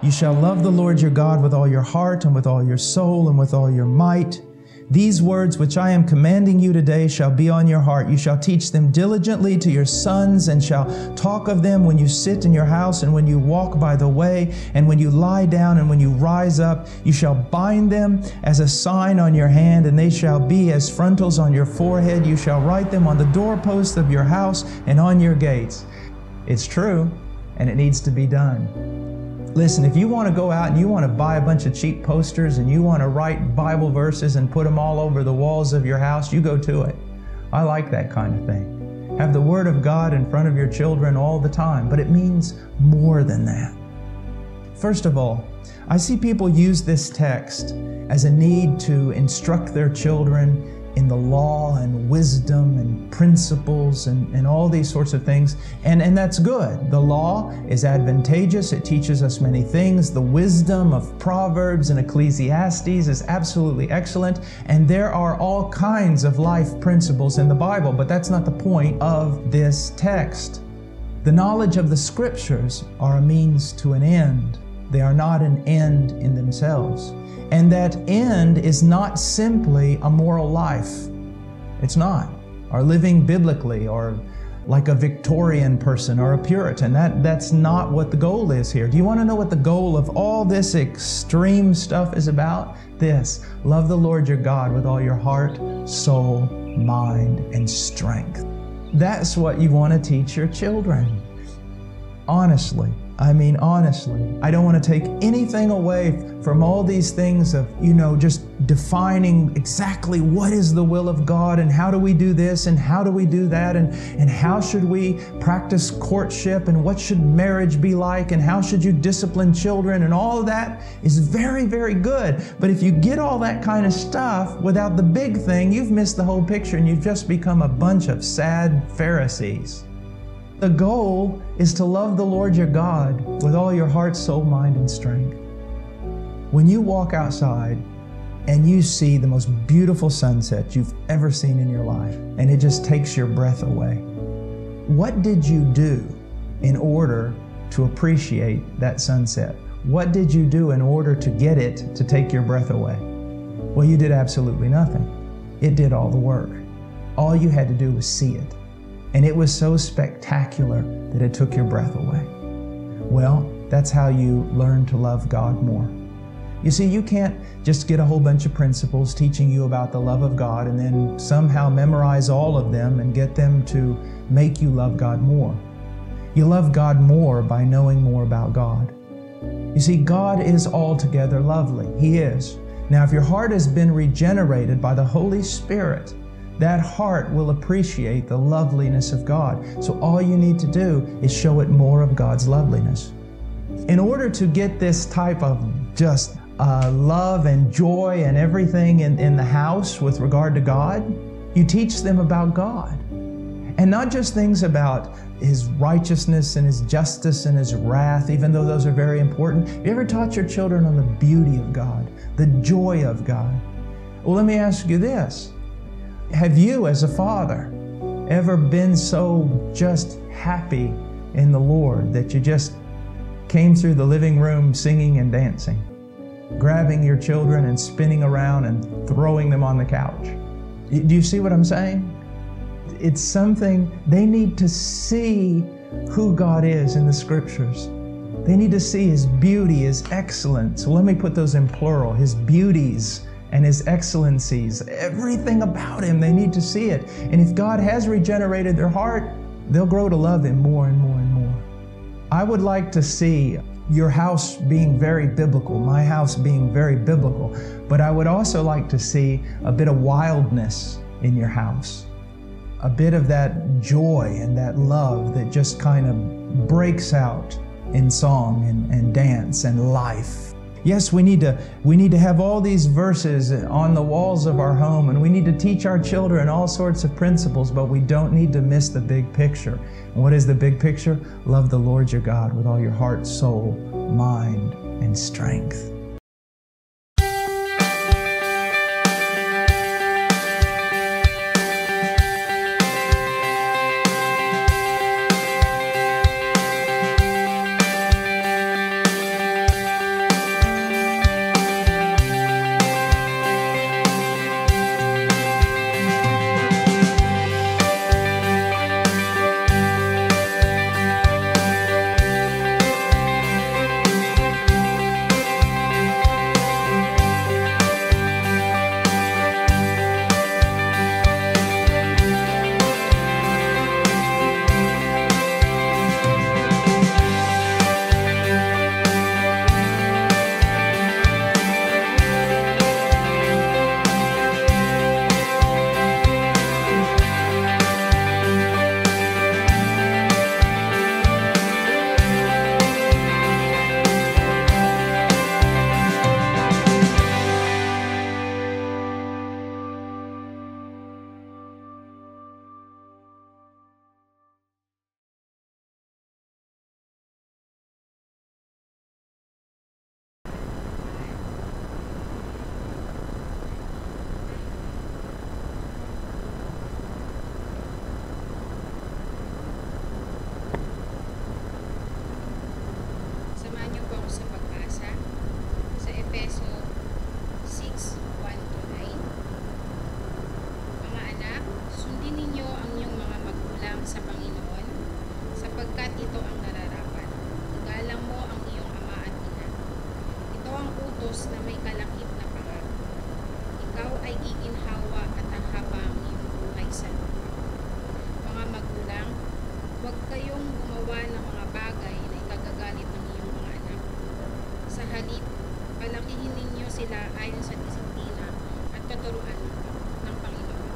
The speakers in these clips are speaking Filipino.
You shall love the Lord your God with all your heart and with all your soul and with all your might. These words which I am commanding you today shall be on your heart. You shall teach them diligently to your sons, and shall talk of them when you sit in your house, and when you walk by the way, and when you lie down, and when you rise up. You shall bind them as a sign on your hand, and they shall be as frontals on your forehead. You shall write them on the doorposts of your house and on your gates. It's true, and it needs to be done. Listen, if you want to go out and you want to buy a bunch of cheap posters and you want to write Bible verses and put them all over the walls of your house, you go to it. I like that kind of thing. Have the Word of God in front of your children all the time, but it means more than that. First of all, I see people use this text as a need to instruct their children in the law and wisdom and principles and all these sorts of things. And that's good. The law is advantageous. It teaches us many things. The wisdom of Proverbs and Ecclesiastes is absolutely excellent. And there are all kinds of life principles in the Bible, but that's not the point of this text. The knowledge of the Scriptures are a means to an end. They are not an end in themselves. And that end is not simply a moral life. It's not. Or living biblically, or like a Victorian person or a Puritan. That's not what the goal is here. Do you want to know what the goal of all this extreme stuff is about? This: love the Lord your God with all your heart, soul, mind, and strength. That's what you want to teach your children. Honestly. I mean, honestly, I don't want to take anything away from all these things of, just defining exactly what is the will of God and how do we do this and how do we do that and how should we practice courtship and what should marriage be like and how should you discipline children, and all of that is very, very good. But if you get all that kind of stuff without the big thing, you've missed the whole picture and you've just become a bunch of sad Pharisees. The goal is to love the Lord your God with all your heart, soul, mind, and strength. When you walk outside and you see the most beautiful sunset you've ever seen in your life, and it just takes your breath away, what did you do in order to appreciate that sunset? What did you do in order to get it to take your breath away? Well, you did absolutely nothing. It did all the work. All you had to do was see it. And it was so spectacular that it took your breath away. Well, that's how you learn to love God more. You see, you can't just get a whole bunch of principles teaching you about the love of God and then somehow memorize all of them and get them to make you love God more. You love God more by knowing more about God. You see, God is altogether lovely. He is. Now, if your heart has been regenerated by the Holy Spirit, that heart will appreciate the loveliness of God. So all you need to do is show it more of God's loveliness. In order to get this type of just love and joy and everything in the house with regard to God, you teach them about God. And not just things about His righteousness and His justice and His wrath, even though those are very important. Have you ever taught your children on the beauty of God, the joy of God? Well, let me ask you this. Have you, as a father, ever been so just happy in the Lord that you just came through the living room singing and dancing, grabbing your children and spinning around and throwing them on the couch? Do you see what I'm saying? It's something they need to see who God is in the Scriptures. They need to see His beauty, His excellence. So let me put those in plural, His beauties and His excellencies, everything about Him, they need to see it. And if God has regenerated their heart, they'll grow to love Him more and more and more. I would like to see your house being very biblical, my house being very biblical, but I would also like to see a bit of wildness in your house, a bit of that joy and that love that just kind of breaks out in song and dance and life. Yes, we need to have all these verses on the walls of our home, and we need to teach our children all sorts of principles, but we don't need to miss the big picture. And what is the big picture? Love the Lord your God with all your heart, soul, mind, and strength. ayon sa disiplina at katuruan ng Panginoon.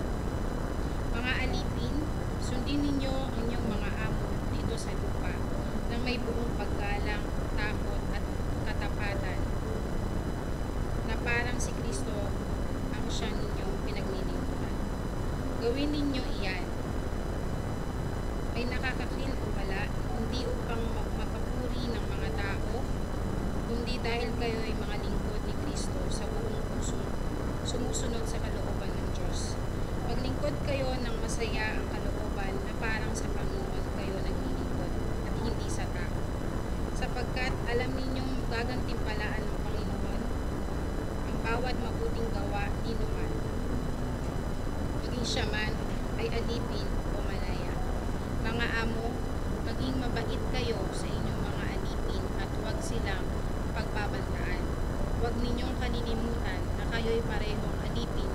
Mga alipin, sundin ninyo ang inyong mga amo dito sa lupa ng may buong paggalang, takot at katapatan, na parang si Kristo ang siya ninyong pinaglilingkuran. Gawin ninyo iyan. Ay nakakakil o wala, hindi upang mapapuri ng mga tao, kundi dahil kayo ay mga lingkod ni Kristo sa buong puso, sumusunod sa kalooban ng Diyos. Maglingkod kayo ng masaya ang kalooban na parang sa Panginoon kayo naglilingkod at hindi sa tao. Sapagkat alam ninyong gagantimpalaan ng Panginoon ang bawat mabuting gawa ninuman, maging siya man ay alipin o malaya. Mga amo, maging mabait kayo sa inyong mga alipin at huwag silang pagbabantaan. Huwag ninyong kalilimutan na kayo'y parehong alipin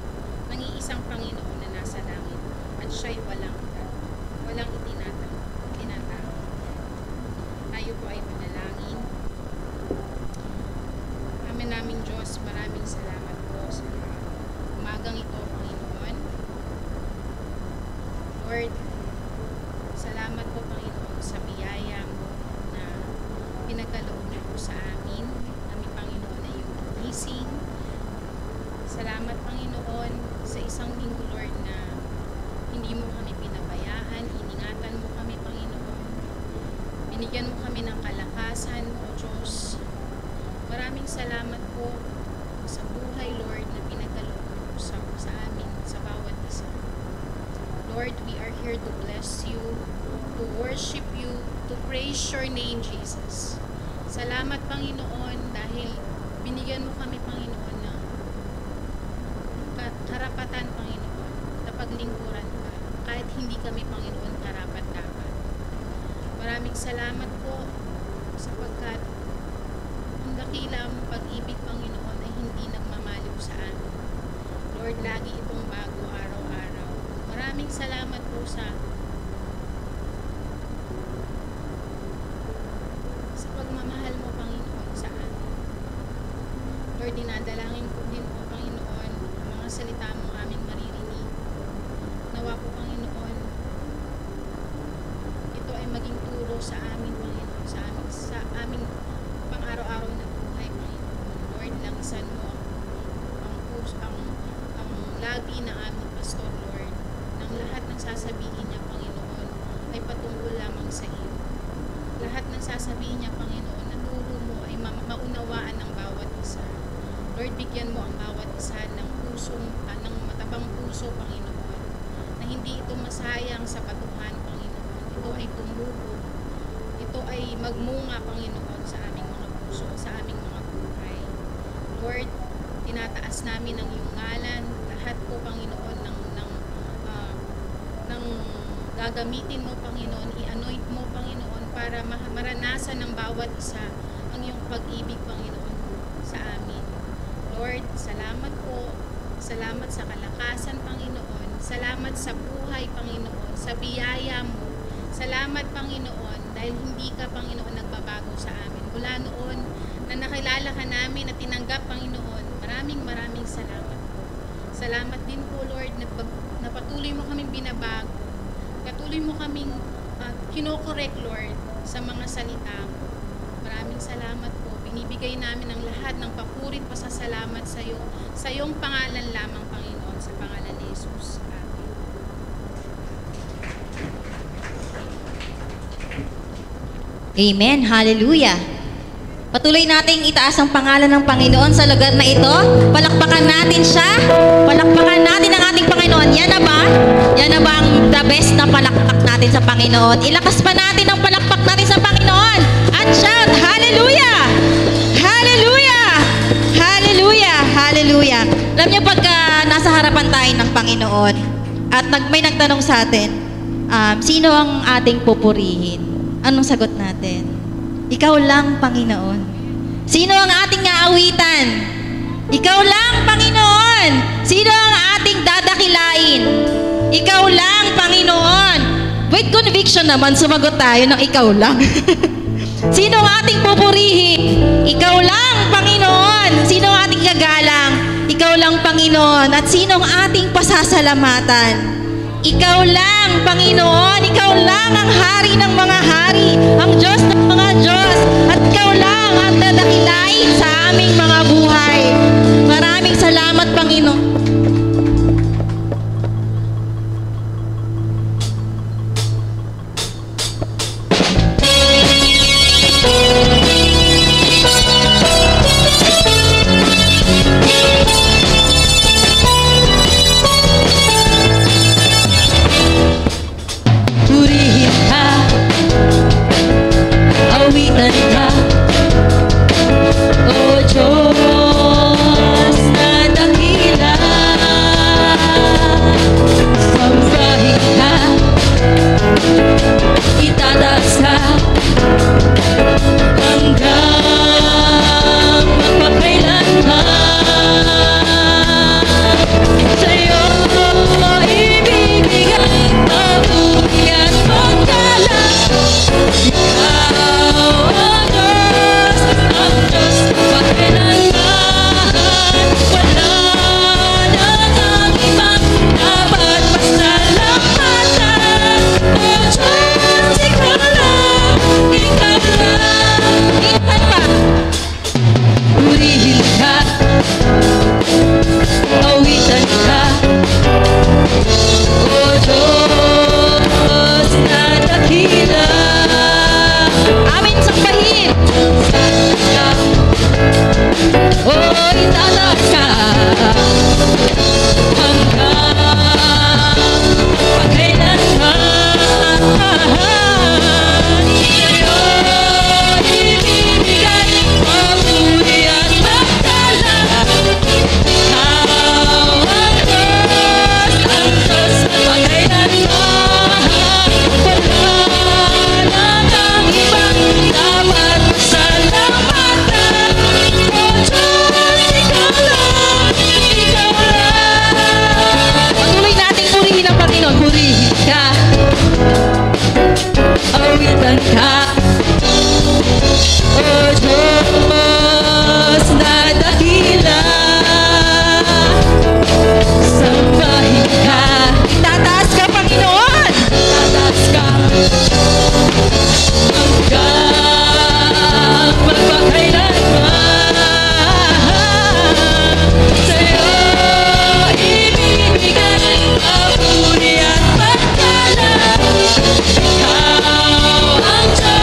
ng iisang Panginoon na nasa langit at siya'y walang itinatang. Tayo po ay manalangin. Naming Diyos, maraming salamat po sa umagang ito, Panginoon. Lord, salamat po, Panginoon, sa biyaya mo na pinagkaloob niyo po sa amin. Aming Panginoon ay yung gising. Salamat, Panginoon, sa isang linggo, Lord, na hindi mo kami pinabayaan. Iningatan mo kami, Panginoon. Binigyan mo kami ng kalakasan, O Diyos. Maraming salamat po sa buhay, Lord, na pinagkaloob niyo po sa amin, sa bawat isa. Lord, we are here to bless you, to worship you, to praise your name, Jesus. Salamat, Panginoon, dahil binigyan mo kami, Panginoon, ng karapatan, Panginoon, na paglingkuran ka, kahit hindi kami, Panginoon, karapat-dapat. Maraming salamat po sapagkat ang dakila mong pag-ibig, Panginoon, ay hindi nagmamaliw sa amin. Lord, lagi itong bago araw-araw. Maraming salamat po sa pagmamahal mo, Panginoon, sa amin. Lord, dinadalangin ko din po, Panginoon, ang mga salita mong aming maririnig. Nawa po, Panginoon, ito ay maging turo sa amin, Panginoon, sa aming pang-araw-araw na buhay, Panginoon. Lord, langisan mo ang labi ng aming pastor, Lord, ng lahat ng sasabihin niya, Panginoon, ay patungkol lamang sa iyo. Lahat ng sasabihin niya, Panginoon, na turo mo ay maunawaan ng bawat isa. Lord, bigyan mo ang bawat isa ng ng matabang puso, Panginoon, na hindi ito masayang sa batuhan, Panginoon. Ito ay tumubo. Ito ay magmunga, Panginoon, sa aming mga puso, sa aming mga buhay. Lord, tinataas namin ang iyong ngalan, lahat po, Panginoon, ng gagamitin mo, Panginoon, i-anoint mo, Panginoon, para maranasan ng bawat isa ang iyong pag-ibig, Panginoon, sa amin. Lord, salamat po. Salamat sa kalakasan, Panginoon. Salamat sa buhay, Panginoon, sa biyaya mo. Salamat, Panginoon, dahil hindi ka, Panginoon, nagbabago sa amin. Mula noon na nakilala ka namin at tinanggap, Panginoon, maraming salamat po. Salamat din po, Lord, na patuloy mo kaming binabago. Patuloy mo kaming kinokorek, Lord, sa mga salita mo. Maraming salamat po. Binibigay namin ang lahat ng papuri at pasasalamat sa iyo. Sa iyong pangalan lamang, Panginoon, sa pangalan ni Jesus. Amen. Amen. Hallelujah. Patuloy nating itaas ang pangalan ng Panginoon sa lugar na ito. Palakpakan natin siya. Palakpakan natin ang ating Panginoon. Yan na ba? Yan na ba ang the best na palakpak natin sa Panginoon? Ilakas pa natin ang palakpak natin sa Panginoon. At shout, Hallelujah! Hallelujah! Hallelujah! Hallelujah! Alam niyo, pagka nasa harapan tayo ng Panginoon at may nagtanong sa atin, sino ang ating pupurihin? Anong sagot natin? Ikaw lang, Panginoon. Sino ang ating aawitan? Ikaw lang, Panginoon. Sino ang ating dadakilain? Ikaw lang, Panginoon. With conviction naman, sumagot tayo ng ikaw lang. Sino ang ating pupurihin? Ikaw lang, Panginoon. Sino ang ating gagalang? ikaw lang, Panginoon. At sino ang ating pasasalamatan? Ikaw lang, Panginoon. Ikaw lang ang hari ng mga hari, ang Diyos ng mga Diyos. At ikaw lang ang dadakilain sa aming mga buhay. Maraming salamat, Panginoon. Purihin ka, awitan ka, O Diyos na dakila. Sambahin ka, itataas ka, hanggang magpakailanman. Sa'yo ibibigay mabuti at paggalang. Ikaw ang Diyos na pakailanman. Wala nang ibang dapat pasalamatan. O Diyos, ikaw lang, ikaw lang. Minsan pa. Purihin ka, awitan ka, O Diyos na dakila. Amin sambahin. O itataas ka, hanggang pagkailanman. Sa'yo ibibigay mabuti at paggalang. Ikaw ang Diyos na pagkailanman. Wala nang ibang dapat pasalamatan. O Diyos, ikaw lang, ikaw lang. Patuloy nating purihin ang Panginoon. Purihin ka, awitan ka, O Diyos na dakila. Sambahin ka, Itataas ka, Panginoon. tataas ka, hanggang magpakailanman. Sa'yo ibibigay mabuti at paggalang. Ikaw ang Diyos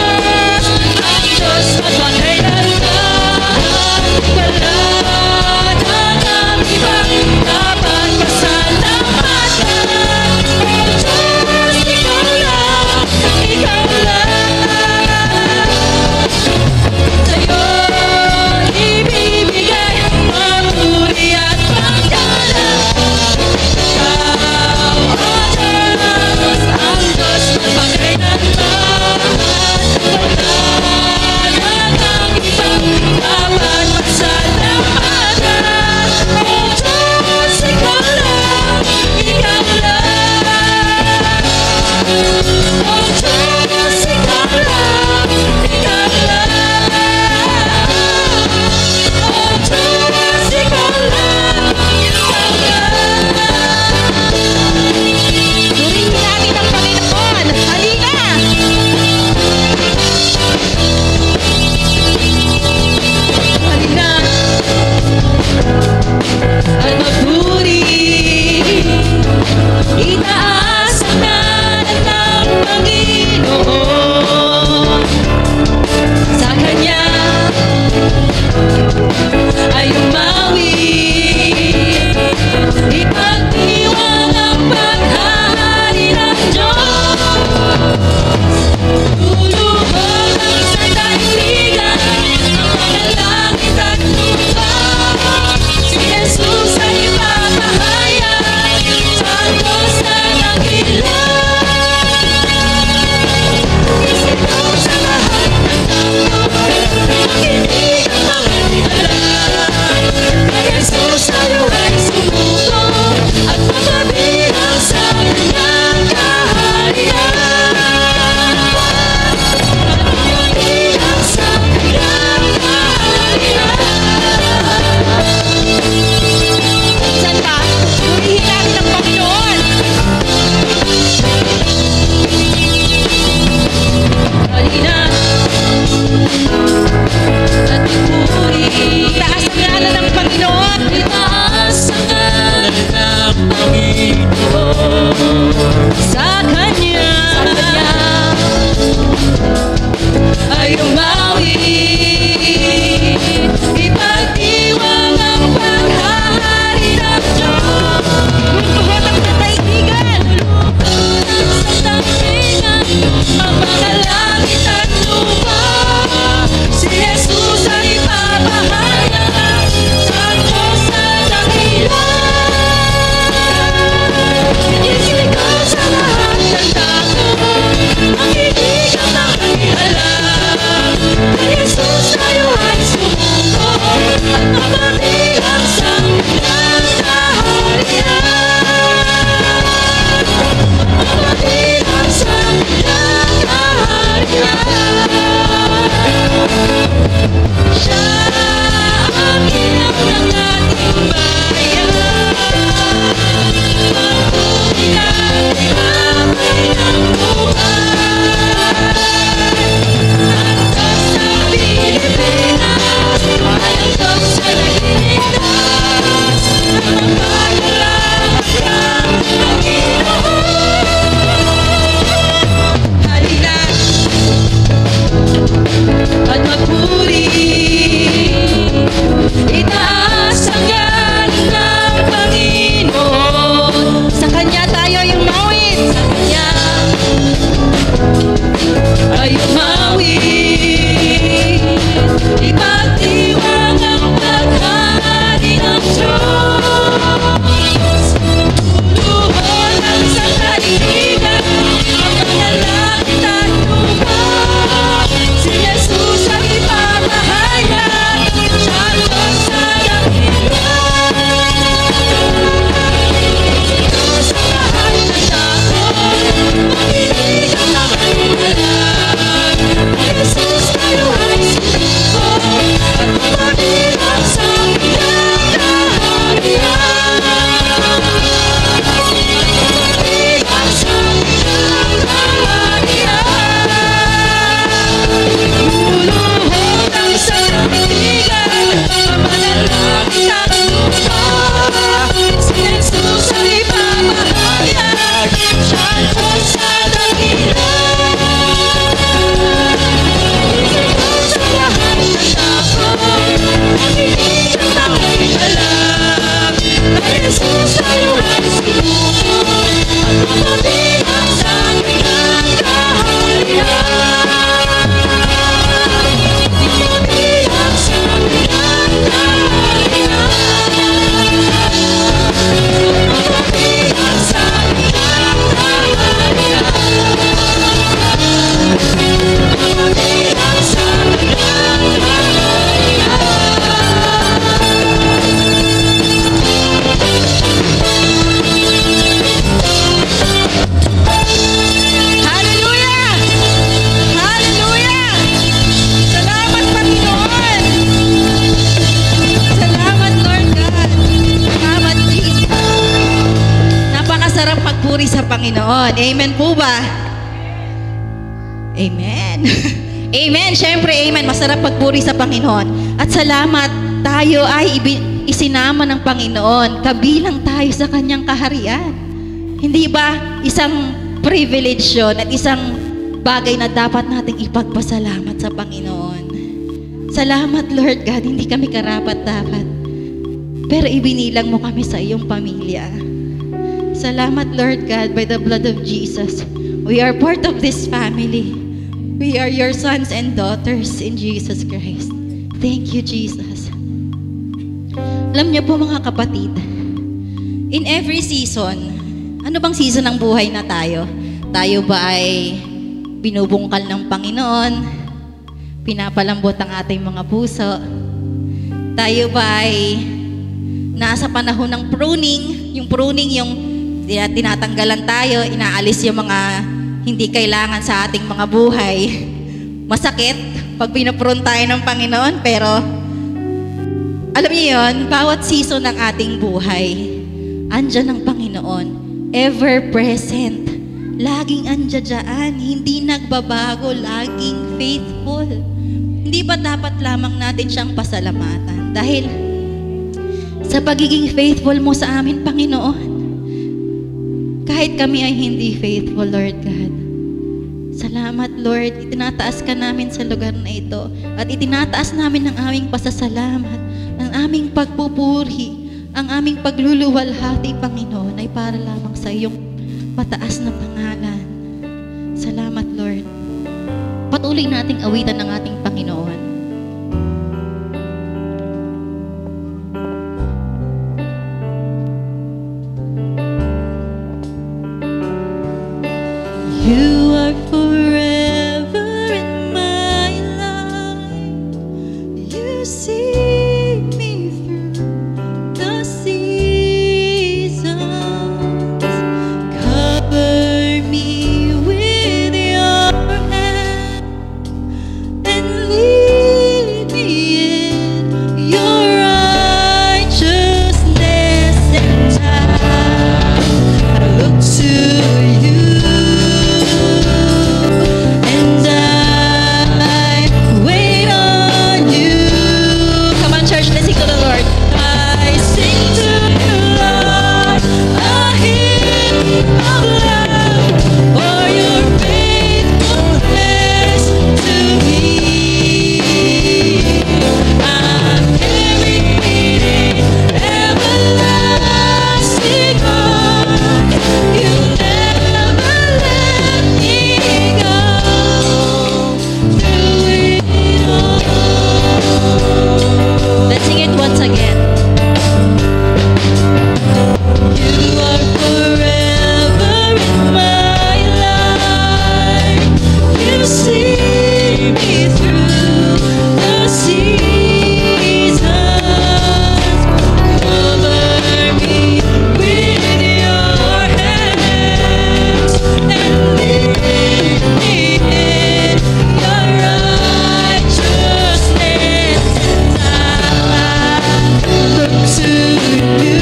Hallelujah! Hallelujah! Salamat, Panginoon! Salamat, Lord God! Salamat, Jesus! Napakasarap magpuri sa Panginoon. Amen po ba? Amen. Amen. Siyempre, amen. Masarap magpuri sa Panginoon. At salamat, tayo ay isinama ng Panginoon. Kabilang tayo sa Kanyang kaharian. Hindi ba isang privilege yun at isang bagay na dapat nating ipagpasalamat sa Panginoon? Salamat, Lord God. Hindi kami karapat-dapat. Pero ibinilang mo kami sa iyong pamilya. Salamat, Lord God, by the blood of Jesus. We are part of this family. We are your sons and daughters in Jesus Christ. Thank you, Jesus. Alam niyo po mga kapatid, in every season, ano bang season ng buhay na tayo? Tayo ba ay binubungkal ng Panginoon? Pinapalambot ang ating mga puso? Tayo ba ay nasa panahon ng pruning? Yung pruning, yung tinatanggalan tayo, inaalis yung mga hindi kailangan sa ating mga buhay. Masakit pag pinaprune tayo ng Panginoon, pero alam niyo yun, bawat season ng ating buhay, andyan ang Panginoon. Ever present. Laging andyan dyan. Hindi nagbabago. Laging faithful. Hindi ba dapat lamang natin siyang pasalamatan? Dahil sa pagiging faithful mo sa amin, Panginoon, kahit kami ay hindi faithful, Lord God. Salamat, Lord. Itinataas ka namin sa lugar na ito. At itinataas namin ang aming pasasalamat, ang aming pagpupuri, ang aming pagluluwalhati, Panginoon, ay para lamang sa iyong mataas na pangalan. Salamat, Lord. Patuloy nating awitan ng ating Panginoon. You are forever in my life. You see me through the seasons. Cover me with your hand and lead me in your righteousness. And I look to you. And I wait on you. Come on, church, let's sing to the Lord. I sing to you, Lord, a hymn of love for your faithfulness to me. I'm carried in everlasting arms. You never let me go. Through it all. Let's sing it once again. You are forever in my life. You see me through the seasons. Cover me with your hands and lead me in your righteousness. And I look to you.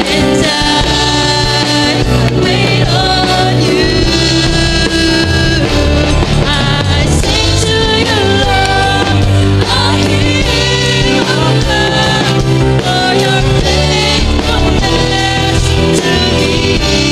And I wait on you. I sing to you, Lord, a hymn of love for your faithfulness to me.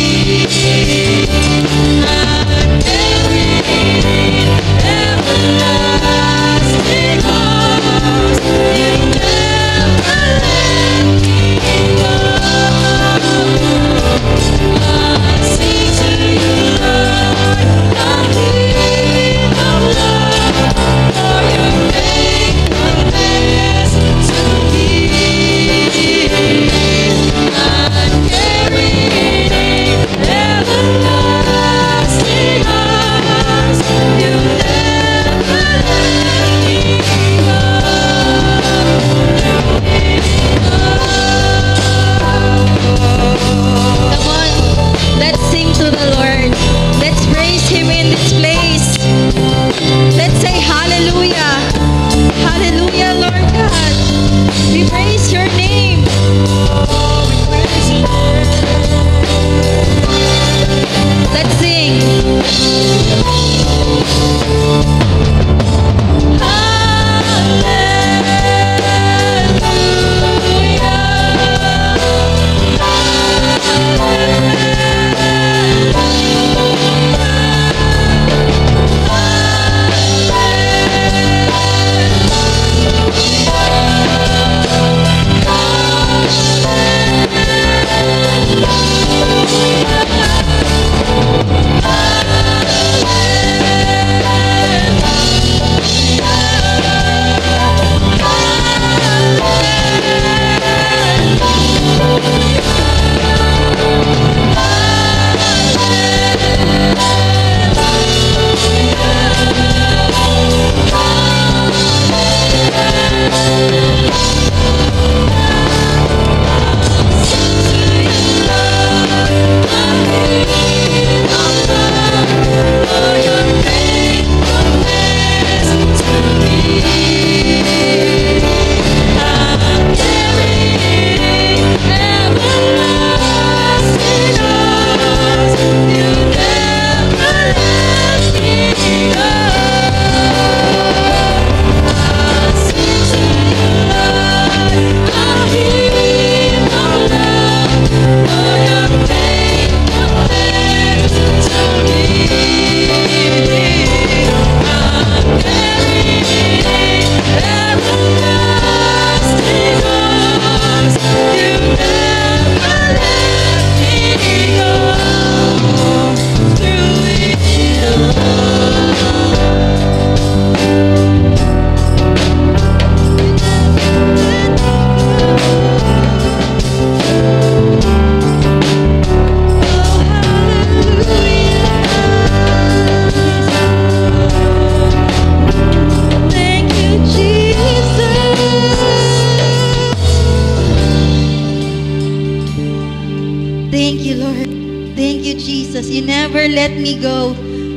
you, Lord. Thank you, Jesus. You never let me go.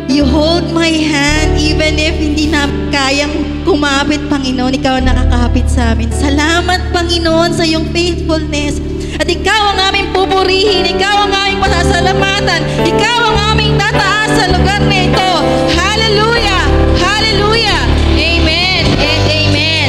You hold my hand even if hindi na kayang kumapit, Panginoon. Ikaw ang nakakapit sa amin. Salamat, Panginoon, sa iyong faithfulness. At ikaw ang aming pupurihin. Ikaw ang aming pasasalamatan. Ikaw ang aming tataas sa lugar na ito. Hallelujah! Hallelujah! Amen and amen.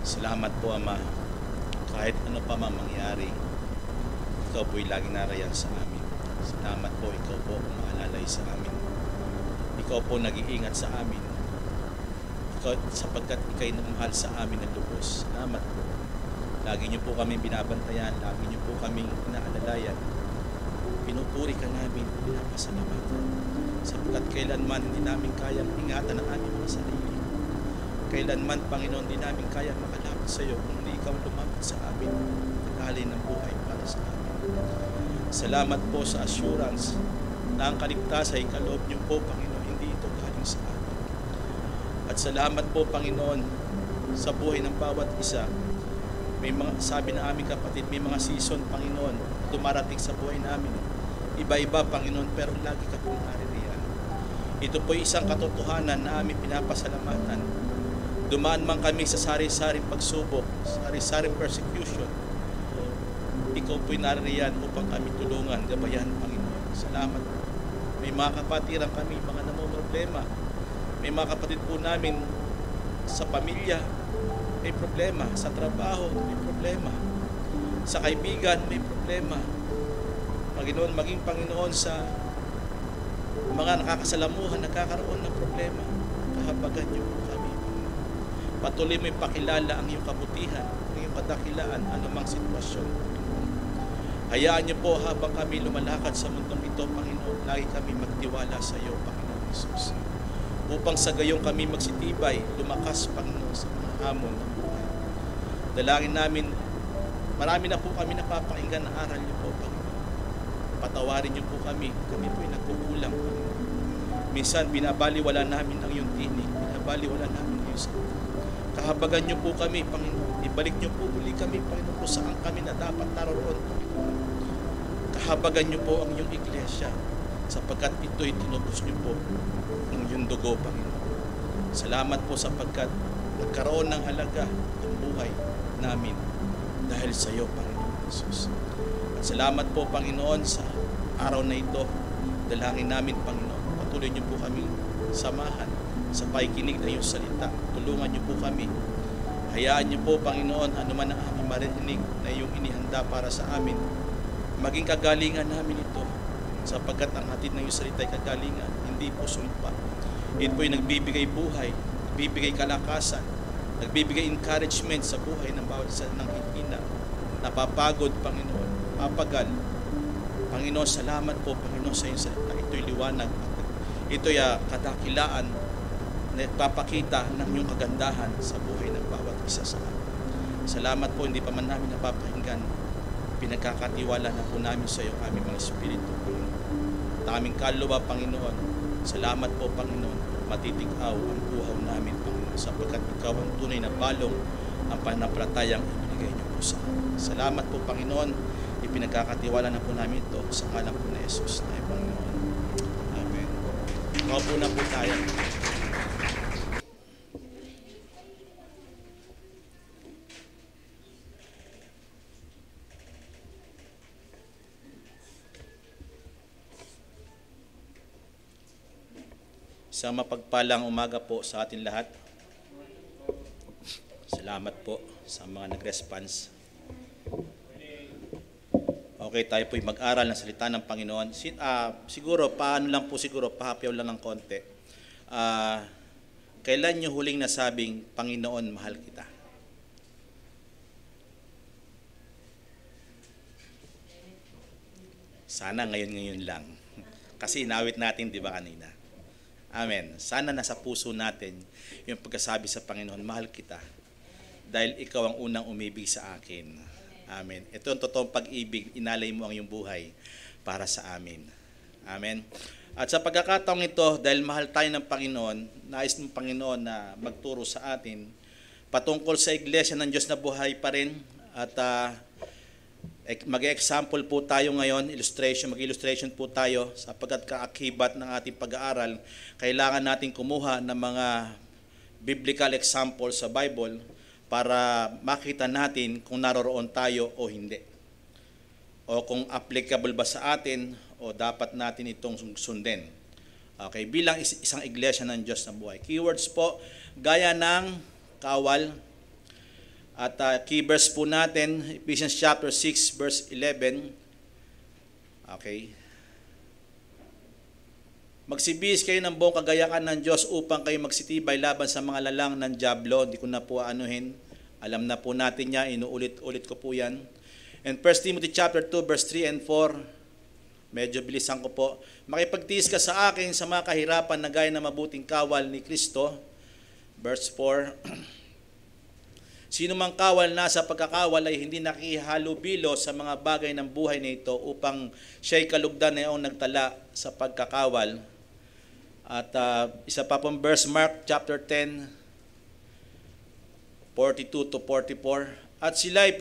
Salamat po, Ama. Kahit ano pa man mangyari, Ikaw po'y laging narayan sa amin. Salamat po, Ikaw po umaalalay sa amin. Ikaw po nag-iingat sa amin. Ikaw, sapagkat Ika'y namahal sa amin ng lubos. Salamat po. Lagi niyo po kami binabantayan. Lagi niyo po kami inaalalayan. Pinupuri ka namin, pinapasalamatan. Sapagkat kailanman hindi namin kayang ingatan ang aming mga sarili. Kailanman, Panginoon, di namin kaya makalapit sa iyo kung hindi Ikaw lumapit sa amin, nag-alay ng buhay para sa amin. Salamat po sa assurance na ang kaligtasan ay kaloob niyo po, Panginoon, hindi ito galing sa amin. At salamat po, Panginoon, sa buhay ng bawat isa. May mga, sabi ng aming kapatid, may mga season, Panginoon, dumarating sa buhay namin. Iba-iba, Panginoon, pero lagi ka pong naririyan. Ito po isang katotohanan na aming pinapasalamatan. Dumaan man kami sa sari-saring pagsubok, sari-saring persecution, Ikaw po'y naririyan upang kami tulungan, gabayan, Panginoon. Salamat po. May mga kapatiran kami, mga namumroblema. May mga kapatid po namin sa pamilya, may problema. Sa trabaho, may problema. Sa kaibigan, may problema. Panginoon, maging Panginoon sa mga nakakasalamuhan, nagkakaroon ng problema. Kahabagan niyo po kami. Patuloy mo ipakilala ang iyong kabutihan, ang iyong kadakilaan, anumang sitwasyon. Hayaan niyo po habang kami lumalakad sa mundong ito, Panginoon, lagi kami magtiwala sa iyo, Panginoon Jesus. Upang sa gayong kami magsitibay, lumakas, Panginoon, sa mga hamon ng buhay. Dalangin namin, marami na po kami napapakinggan na aral niyo po, Panginoon. Patawarin niyo po kami po'y nagkukulang, Panginoon. Minsan, binabaliwala namin ang iyong tinig, binabaliwala namin ang iyong salita. Kahabagan niyo po kami, Panginoon. Ibalik niyo po uli kami, Panginoon, kung saan kami na dapat naroon. Kahabagan niyo po ang iyong iglesia, sapagkat ito'y tinubos niyo po ng iyong dugo, Panginoon. Salamat po sapagkat nagkaroon ng halaga ang buhay namin dahil sa iyo, Panginoon Jesus. At salamat po, Panginoon, sa araw na ito. Dalangin namin, Panginoon, patuloy niyo po kami samahan sa pakikinig na iyong salita. Tulungan niyo po kami. Hayaan niyo po, Panginoon, anuman ang aming marinig na iyong inihanda para sa amin, maging kagalingan namin ito, sapagkat ang hatid ng iyong salita ay kagalingan, hindi po sumpa. Ito po'y nagbibigay buhay, nagbibigay kalakasan, nagbibigay encouragement sa buhay ng bawat isa ng hihina, napapagod, Panginoon, papagal. Panginoon, salamat po, Panginoon, sa iyong salita. Ito'y liwanag, ito'y kadakilaan, nagpapakita ng iyong kagandahan sa buhay ng bawat isa sa amin. Salamat po, hindi pa man namin napapakinggan, pinagkakatiwala na po namin sa iyo aming mga espiritu, Panginoon. Aming kaluluwa, Panginoon, salamat po, Panginoon, matitikaw ang buhaw namin, Panginoon, sapagkat ikaw ang tunay na balong ang pananampalatayang ibinigay niyo po sa amin. Salamat po, Panginoon, ipinagkakatiwala na po namin ito sa ngalan po na Jesus na Panginoon. Amen. Maupo na po tayo. Isang mapagpalang umaga po sa atin lahat. Salamat po sa mga nag-response. Okay, tayo po'y mag-aral ng salita ng Panginoon. Siguro, pahapyaw lang ng konti. Kailan nyo huling nasabing, Panginoon, mahal kita? Sana ngayon lang. Kasi inawit natin, di ba, kanina? Amen. Sana nasa puso natin yung pagkasabi sa Panginoon, mahal kita dahil ikaw ang unang umibig sa akin. Amen. Ito ang totoong pag-ibig, inalay mo ang iyong buhay para sa amin. Amen. At sa pagkakataong ito, dahil mahal tayo ng Panginoon, nais ng Panginoon na magturo sa atin patungkol sa iglesia ng Diyos na buhay pa rin. At mag-example po tayo ngayon, mag-illustration po tayo sapagkat kaakibat ng ating pag-aaral, kailangan natin kumuha ng mga biblical example sa Bible para makita natin kung naroroon tayo o hindi. O kung applicable ba sa atin o dapat natin itong sundin. Okay, bilang isang iglesia ng Diyos na buhay. Keywords po, gaya ng kawal. At key verse po natin, Ephesians chapter 6 verse 11. Okay. Magsibihis kayo ng buong kagayakan ng Diyos upang kayo magsitibay laban sa mga lalang ng dyablo. Hindi ko na po anuhin. Alam na po natin niya, inuulit-ulit ko po yan. And 1 Timothy chapter 2 verse 3 and 4. Medyo bilisan ko po. Makipagtiis ka sa akin sa mga kahirapan na gaya ng mabuting kawal ni Kristo. Verse 4. Sino mang kawal na sa pagkakawal ay hindi nakihalubilo sa mga bagay ng buhay na ito upang siya'y kalugdan na iyong nagtala sa pagkakawal. At isa pa pong verse, Mark chapter 10, 42 to 44. At sila'y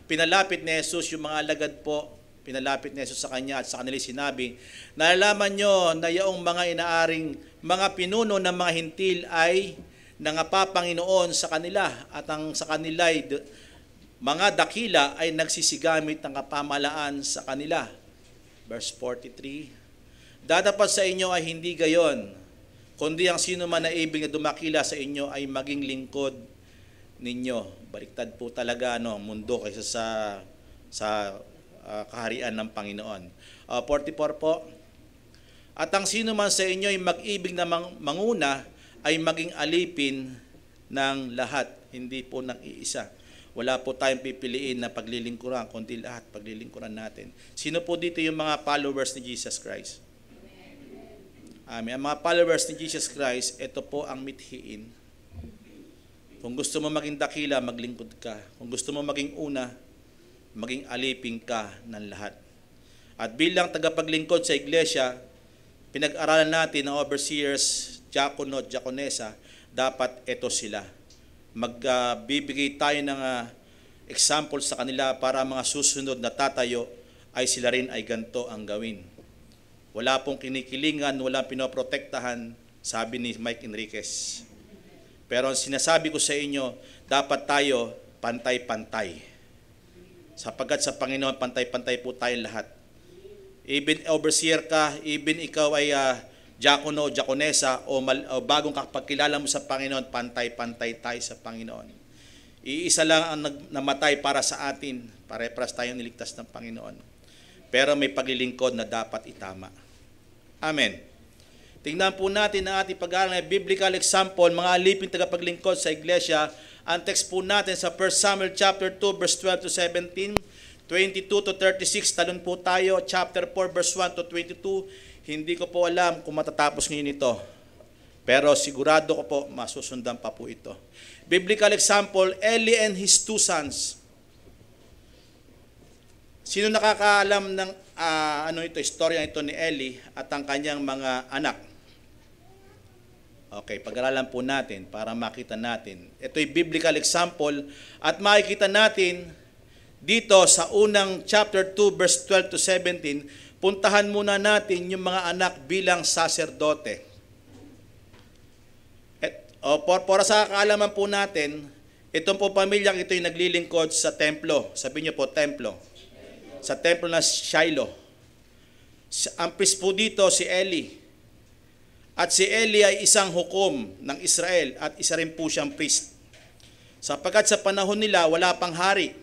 pinalapit ni Jesus, yung mga alagad po, pinalapit ni Jesus sa kanya at sa kanila sinabi, nalalaman nyo na iyong mga inaaring mga pinuno ng mga hintil ay nangapapanginoon sa kanila at ang sa kanila'y mga dakila ay nagsisigamit ng kapamalaan sa kanila. Verse 43, dadapat sa inyo ay hindi gayon, kundi ang sino man na ibig na dumakila sa inyo ay maging lingkod ninyo. Baliktad po talaga mundo kaysa sa kaharian ng Panginoon. 44 po, at ang sino man sa inyo ay mag-ibig na manguna ay maging alipin ng lahat, hindi po ng iisa. Wala po tayong pipiliin na paglilingkuran, kundi lahat paglilingkuran natin. Sino po dito yung mga followers ni Jesus Christ? Amen. Ang mga followers ni Jesus Christ, ito po ang mithiin. Kung gusto mo maging dakila, maglingkod ka. Kung gusto mo maging una, maging alipin ka ng lahat. At bilang tagapaglingkod sa iglesia, pinag-aralan natin ang overseers, diakono, diakonesa, dapat ito sila. Magbibigay tayo ng example sa kanila para mga susunod na tatayo ay sila rin ay ganito ang gawin. Wala pong kinikilingan, walang pinoprotektahan, sabi ni Mike Enriquez. Pero ang sinasabi ko sa inyo, dapat tayo pantay-pantay. Sapagkat sa Panginoon, pantay-pantay po tayo lahat. Even overseer ka, even ikaw ay diakono, diakonesa o bagong kapagkilala mo sa Panginoon, pantay-pantay tayo sa Panginoon. Iisa lang ang namatay para sa atin, pare-paras tayong niligtas ng Panginoon. Pero may paglilingkod na dapat itama. Amen. Tingnan po natin ang ating pag-aaral ng biblical example, mga alipin tagapaglingkod sa iglesia. Ang text po natin sa 1 Samuel chapter 2 verse 12 to 17, 22 to 36, talon po tayo, chapter 4 verse 1 to 22. Hindi ko po alam kung matatapos ngayon ito. Pero sigurado ko po, masusundan pa po ito. Biblical example, Eli and his two sons. Sino nakakaalam ng istorya ito ni Eli at ang kanyang mga anak? Okay, pag-aralan po natin para makita natin. Ito'y biblical example at makikita natin dito sa unang chapter 2 verse 12 to 17. Puntahan muna natin yung mga anak bilang saserdote. Para sa kaalaman po natin, itong po pamilyang ito yung naglilingkod sa templo. Sabihin niyo po, templo. Sa templo na Shiloh. Ang priest po dito si Eli. At si Eli ay isang hukom ng Israel at isa rin po siyang priest. Sapagkat sa panahon nila, wala pang hari.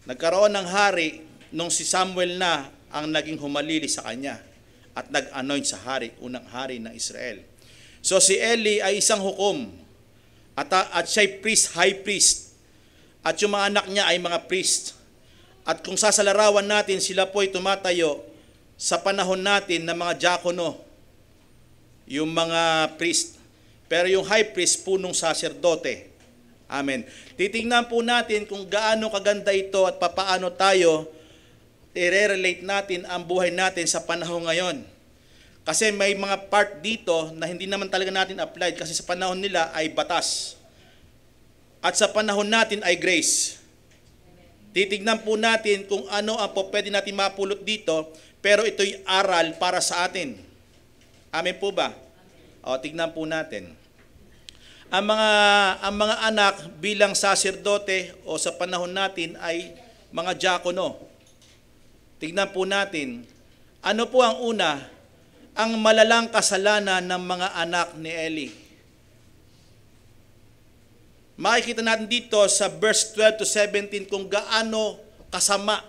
Nagkaroon ng hari nung si Samuel na ang naging humalili sa kanya at nag-anoint sa hari, unang hari ng Israel. So si Eli ay isang hukom at siya'y priest, high priest. At yung mga anak niya ay mga priest. At kung sasalarawan natin, sila po ay tumatayo sa panahon natin ng mga diakono, yung mga priest. Pero yung high priest, punong saserdote. Amen. Titingnan po natin kung gaano kaganda ito at papaano tayo i-relate natin ang buhay natin sa panahon ngayon. Kasi may mga part dito na hindi naman talaga natin applied kasi sa panahon nila ay batas. At sa panahon natin ay grace. Titignan po natin kung ano ang pwede natin mapulot dito, pero ito'y aral para sa atin. Amen po ba? O, tignan po natin. Ang mga anak bilang saserdote o sa panahon natin ay mga diakono. Tignan po natin. Ano po ang una? Ang malalang kasalanan ng mga anak ni Eli. Makikita natin dito sa verse 12 to 17 kung gaano kasama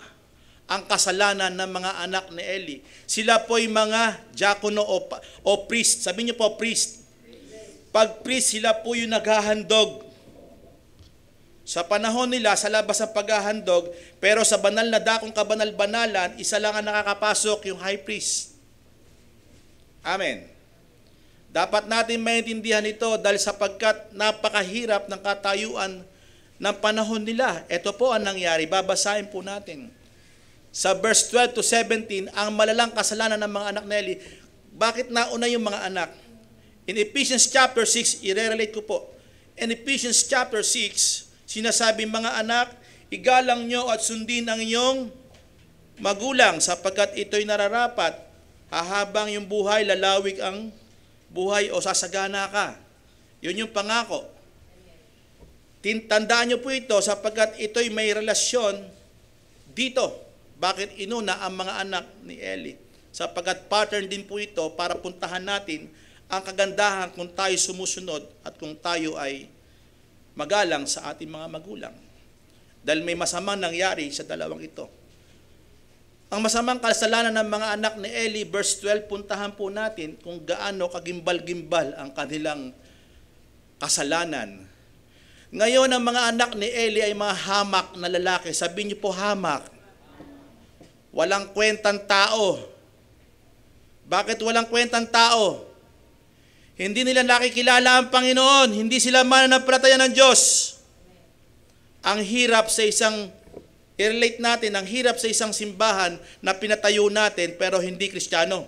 ang kasalanan ng mga anak ni Eli. Sila po'y mga diakono o priest. Sabi niyo po, priest. Pag priest, sila po yung naghahandog. Sa panahon nila, sa labas ng paghahandog, pero sa banal na dakong kabanal-banalan, isa lang ang nakakapasok, yung high priest. Amen. Dapat natin maintindihan ito dahil sapagkat napakahirap ng katayuan ng panahon nila. Ito po ang nangyari. Babasahin po natin. Sa verse 12 to 17, ang malalang kasalanan ng mga anak ni Eli. Bakit nauna yung mga anak? In Ephesians chapter 6, i-relate ko po. In Ephesians chapter 6, sinasabi, mga anak, igalang nyo at sundin ang inyong magulang sapagkat ito'y nararapat. Habang yung buhay, lalawig ang buhay o sasagana ka. Yun yung pangako. Tandaan nyo po ito sapagkat ito'y may relasyon dito. Bakit inuna ang mga anak ni Eli? Sapagkat pattern din po ito para puntahan natin ang kagandahan kung tayo sumusunod at kung tayo ay magalang sa ating mga magulang. Dahil may masamang nangyari sa dalawang ito. Ang masamang kasalanan ng mga anak ni Eli, verse 12, puntahan po natin kung gaano kagimbal-gimbal ang kanilang kasalanan. Ngayon, ang mga anak ni Eli ay mga hamak na lalaki. Sabihin niyo po, hamak. Walang kwentang tao. Bakit walang kwentang tao? Hindi nila nakikilala ang Panginoon. Hindi sila mananampalataya ng Diyos. Ang hirap sa isang i-relate natin, ang hirap sa isang simbahan na pinatayo natin pero hindi Kristiyano.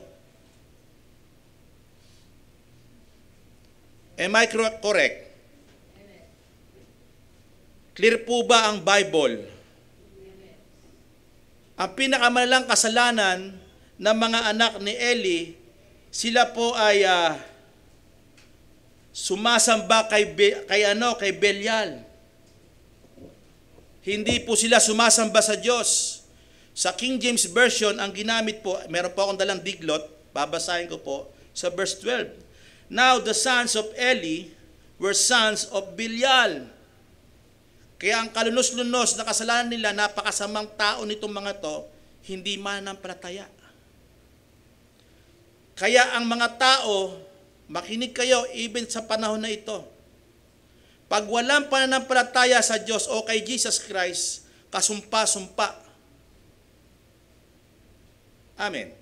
Am I correct? Clear po ba ang Bible? Ang pinakamalalang kasalanan ng mga anak ni Eli, sila po ay sumasamba kay Belial. Hindi po sila sumasamba sa Diyos. Sa King James Version, ang ginamit po, meron po akong dalang diglot, babasahin ko po, sa verse 12. Now the sons of Eli were sons of Belial. Kaya ang kalunos-lunos na kasalanan nila, napakasamang tao nitong mga to, hindi mananampalataya. Kaya ang mga tao, makinig kayo even sa panahon na ito. Pag walang pananampalataya sa Diyos o kay Jesus Christ, kasumpa-sumpa. Amen.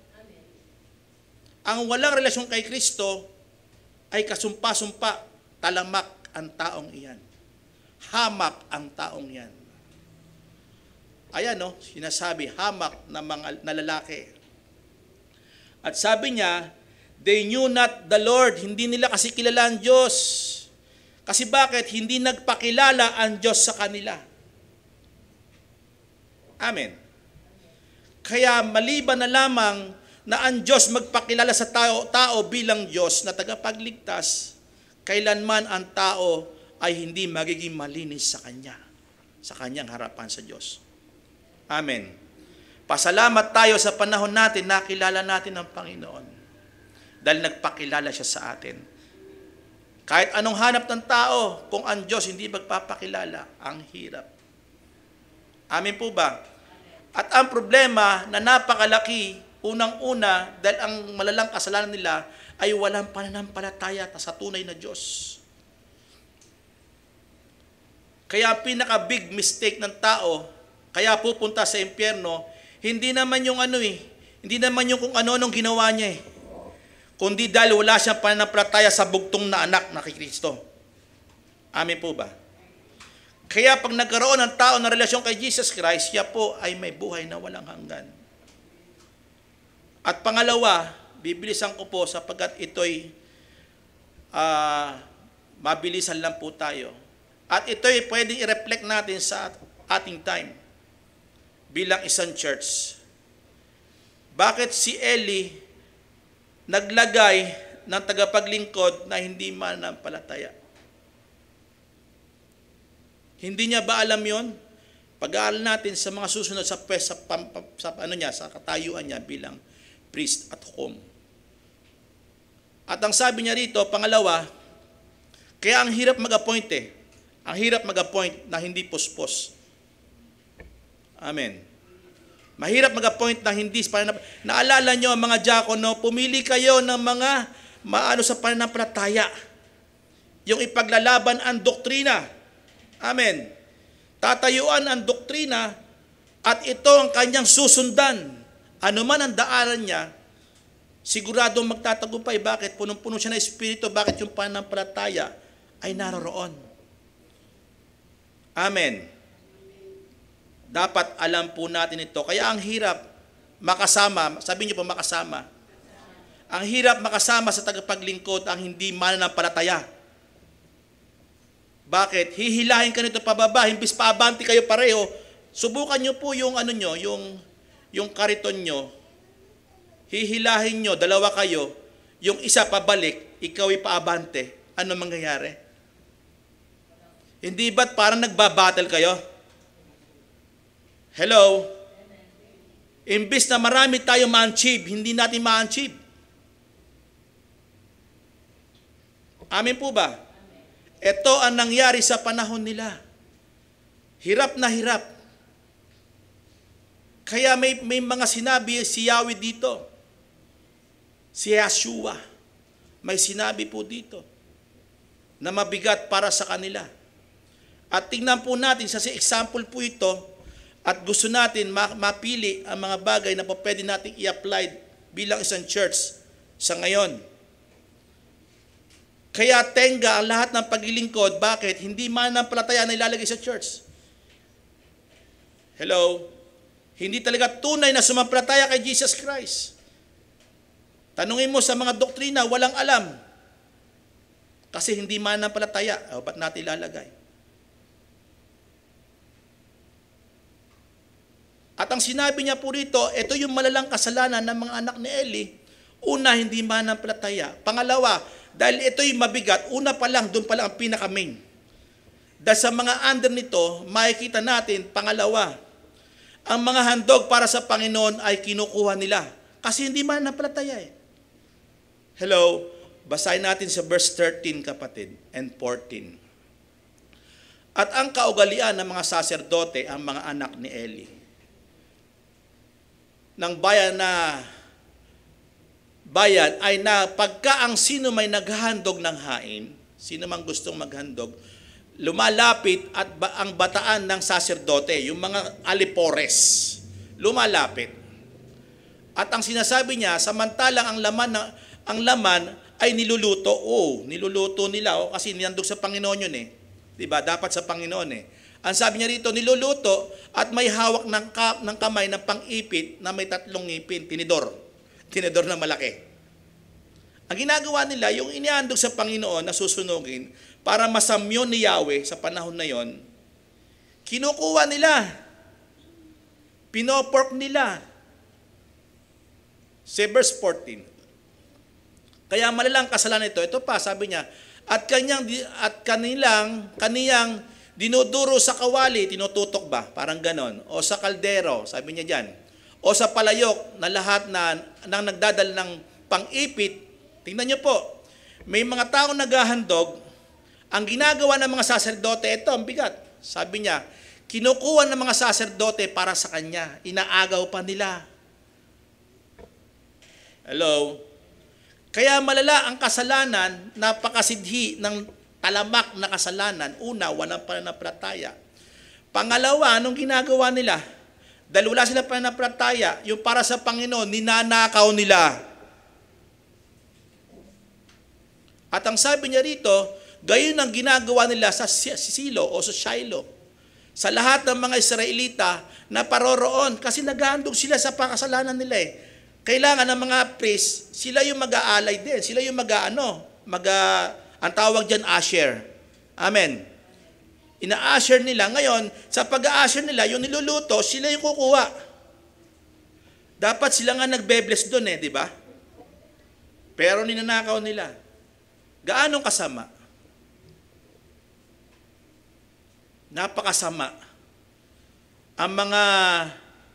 Ang walang relasyon kay Kristo ay kasumpa-sumpa, talamak ang taong iyan. Hamak ang taong yan. Ayan, no, sinasabi, hamak na lalaki. At sabi niya, they knew not the Lord. Hindi nila kasi kilala ang Diyos. Kasi bakit? Hindi nagpakilala ang Diyos sa kanila. Amen. Kaya maliban na lamang na ang Diyos magpakilala sa tao bilang Diyos na tagapagligtas, kailanman ang tao ay hindi magiging malinis sa Kanya, sa Kanyang harapan sa Diyos. Amen. Pasalamat tayo sa panahon natin, nakilala natin ang Panginoon. Dahil nagpakilala siya sa atin. Kahit anong hanap ng tao, kung ang Diyos hindi magpapakilala, ang hirap. Amen po ba? At ang problema na napakalaki, unang-una, dahil ang malalang kasalanan nila ay walang pananampalataya sa tunay na Diyos. Kaya ang pinaka-big mistake ng tao, kaya pupunta sa impyerno, hindi naman yung hindi naman yung kung ano-anong ginawa niya kundi dahil wala siyang pananampalataya sa bugtong na anak na kay Kristo. Amen po ba? Kaya pag nagkaroon ng tao na relasyon kay Jesus Christ, siya po ay may buhay na walang hanggan. At pangalawa, bibilisan ko po sapagkat ito'y mabilisan lang po tayo. At ito'y pwedeng i-reflect natin sa ating time bilang isang church. Bakit si Eli naglagay ng tagapaglingkod na hindi mananampalataya? Hindi niya ba alam yon? Pag-aaral natin sa mga susunod sa katayuan niya bilang priest at hukom. At ang sabi niya rito, pangalawa, kaya ang hirap mag-appoint Ang hirap mag-appoint na hindi puspos. Amen. Mahirap mag-appoint na hindi naalala nyo ang mga diakono, pumili kayo ng mga maano sa pananampalataya. Yung ipaglalaban ang doktrina. Amen. Tatayuan ang doktrina at ito ang kanyang susundan. Ano man ang daanan niya, siguradong magtatagumpay. Bakit? Punong-puno siya ng Espiritu. Bakit yung pananampalataya ay naroroon? Amen. Dapat alam po natin ito. Kaya ang hirap makasama, sabi niyo po makasama. Ang hirap makasama sa tagapaglingkod ang hindi mananampalataya. Bakit? Hihilahin ka nito pababa, imbis paabante kayo pareho. Subukan niyo po yung yung kariton niyo. Hihilahin niyo, dalawa kayo, yung isa pabalik, ikaw ay paabante. Ano mangyayari? Hindi ba't parang nagbabattle kayo? Hello? Imbis na marami tayo ma-achieve, hindi natin ma-achieve. Amen po ba? Ito ang nangyari sa panahon nila. Hirap na hirap. Kaya may mga sinabi si Yahweh dito. Si Yeshua. May sinabi po dito na mabigat para sa kanila. At tingnan po natin, sa example po ito, at gusto natin mapili ang mga bagay na po pwede natin i-apply bilang isang church sa ngayon. Kaya tenga ang lahat ng paglilingkod. Bakit? Hindi mananampalataya na ilalagay sa church. Hello? Hindi talaga tunay na sumampalataya kay Jesus Christ. Tanungin mo sa mga doktrina, walang alam. Kasi hindi mananampalataya. Ba't natin ilalagay? At ang sinabi niya po rito, ito yung malalang kasalanan ng mga anak ni Eli. Una, hindi mananampalataya. Pangalawa, dahil ito'y mabigat, una pa lang, doon pa lang ang pinaka-main. Dahil sa mga under nito, makikita natin, pangalawa, ang mga handog para sa Panginoon ay kinukuha nila. Kasi hindi mananampalataya Hello? Basahin natin sa verse 13, kapatid, and 14. At ang kaugalian ng mga saserdote, ang mga anak ni Eli, ng bayan ay na pagka ang sino may naghahandog ng hain, sino mang gustong maghandog, lumalapit at ang bataan ng saserdote, yung mga alipores, lumalapit. At ang sinasabi niya, samantalang ang laman ay niluluto. Niluluto nila kasi niyandog sa Panginoon yun 'Di ba? Dapat sa Panginoon Ang sabi niya rito, niluluto at may hawak ng kamay ng pang-ipit na may 3 ngipin, tinidor. Tinidor na malaki. Ang ginagawa nila, yung inihandog sa Panginoon na susunugin para masamyon ni Yahweh sa panahon na yon, kinukuha nila. Pinopork nila. Sa verse 14. Kaya malalang kasalanan ito. Ito pa, sabi niya, at kaniyang dinuduro sa kawali, tinututok ba? Parang ganon. O sa kaldero, sabi niya dyan. O sa palayok na lahat nang nagdadala ng pang-ipit. Tingnan niyo po, may mga taong naghahandog. Ang ginagawa ng mga saserdote, ito ang bigat. Sabi niya, kinukuha ng mga saserdote para sa kanya. Inaagaw pa nila. Hello? Kaya malala ang kasalanan, napakasidhi ng talamak na kasalanan. Una, walang pananampalataya. Pangalawa, anong ginagawa nila? Dahil wala sila pananampalataya, yung para sa Panginoon, ninanakaw nila. At ang sabi niya rito, gayon ang ginagawa nila sa Silo o sa Shiloh. Sa lahat ng mga Israelita na paroroon kasi naghahandog sila sa pakasalanan nila eh. Kailangan ng mga priest, sila yung mag-aalay din. Sila yung ang tawag dyan, asher. Amen. Ina-asher nila. Ngayon, sa pag-a-asher nila, yung niluluto, sila yung kukuha. Dapat sila nga nagbe-bless doon eh, di ba? Pero ninanakaw nila. Gaanong kasama? Napakasama. Ang mga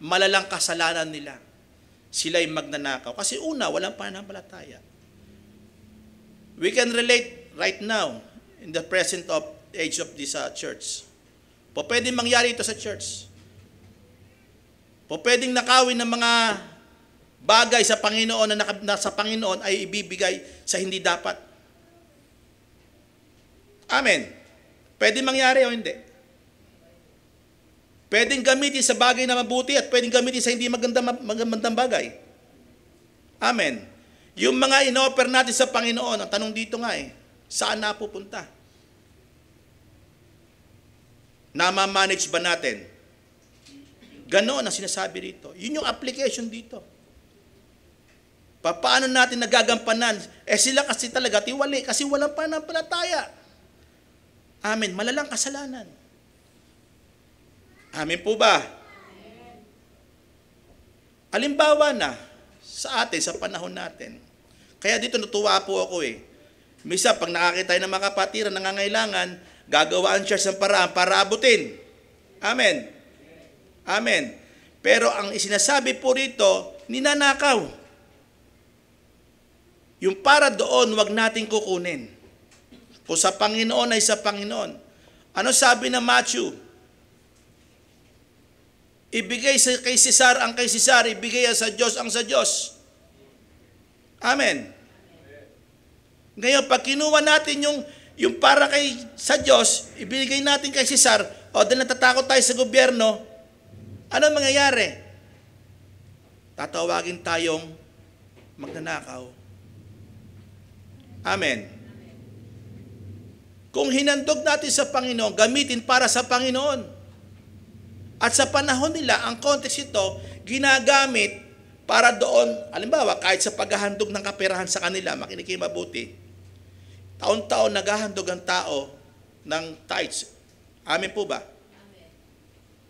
malalang kasalanan nila, sila'y magnanakaw. Kasi una, walang pananampalataya. We can relate right now in the present of age of this church. Po pwedeng mangyari ito sa church. Po pwedeng nakawin ng mga bagay sa Panginoon na sa Panginoon ay ibibigay sa hindi dapat. Amen. Pwedeng mangyari o hindi. Pwedeng gamitin sa bagay na mabuti at pwedeng gamitin sa hindi magandang bagay. Amen. Yung mga in-offer natin sa Panginoon, ang tanong dito nga saan napupunta? Namamanage ba natin? Ganoon ang sinasabi dito. Yun yung application dito. Paano natin nagagampanan? Sila kasi talaga tiwali kasi walang pananampalataya. Amen. Malalang kasalanan. Amen po ba? Halimbawa na sa atin, sa panahon natin. Kaya dito natuwa po ako Misa, pag nakakita tayo ng mga kapatiran nangangailangan, gagawaan siya ng paraan para abutin. Amen. Amen. Pero ang isinasabi po rito, ninanakaw. Yung para doon, wag natin kukunin. Kung sa Panginoon ay sa Panginoon. Ano sabi ng Matthew? Ibigay kay Cesar ang kay Cesar, ibigay sa Diyos ang sa Diyos. Amen. Ngayon, pag kinuha natin yung para sa Diyos, ibigay natin kay Cesar, dahil natatakot tayo sa gobyerno, ano mangyayari? Tatawagin tayong magnanakaw. Amen. Kung hinandog natin sa Panginoon, gamitin para sa Panginoon. At sa panahon nila, ang context ito, ginagamit para doon, halimbawa, kahit sa paghahandog ng kaperahan sa kanila, makinig kayo mabuti, taon-taon naghahandog ang tao ng tithes. Amen po ba? Amen.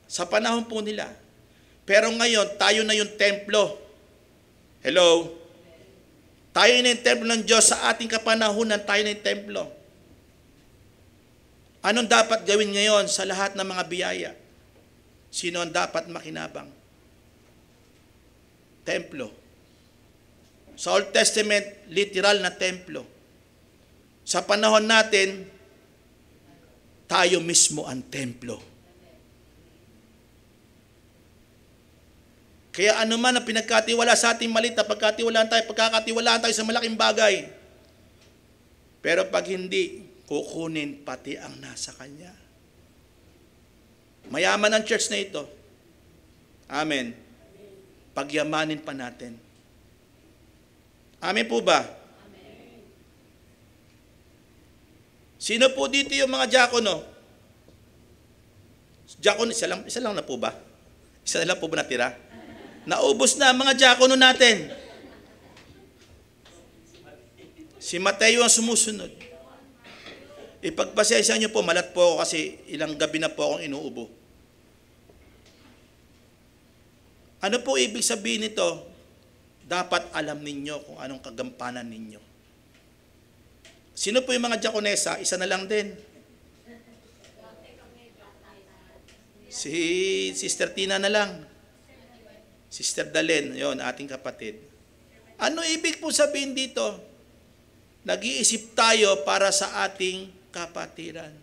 Sa panahon po nila. Pero ngayon, tayo na yung templo. Hello? Amen. Tayo na yung templo ng Diyos sa ating kapanahunan, tayo na yung templo. Anong dapat gawin ngayon sa lahat ng mga biyaya? Sino ang dapat makinabang? Templo. Sa Old Testament, literal na templo. Sa panahon natin, tayo mismo ang templo. Kaya ano man ang pinagkatiwala sa ating maliit na pagkakatiwalaan tayo sa malaking bagay. Pero pag hindi, kukunin pati ang nasa Kanya. Mayaman ang church na ito. Amen. Pagyamanin pa natin. Amen po ba? Amen. Sino po dito yung mga diakono? Diakono, isa lang na po ba? Isa na lang po ba natira? Naubos na ang mga diakono natin. Si Mateo ang sumusunod. Ipagpasensya niyo po, malat po ako kasi ilang gabi na po akong inuubo. Ano po ibig sabihin nito? Dapat alam ninyo kung anong kagampanan ninyo. Sino po yung mga diakonesa? Isa na lang din. Si Sister Tina na lang. Sister Dalen, yon ating kapatid. Ano ibig po sabihin dito? Nag-iisip tayo para sa ating kapatiran.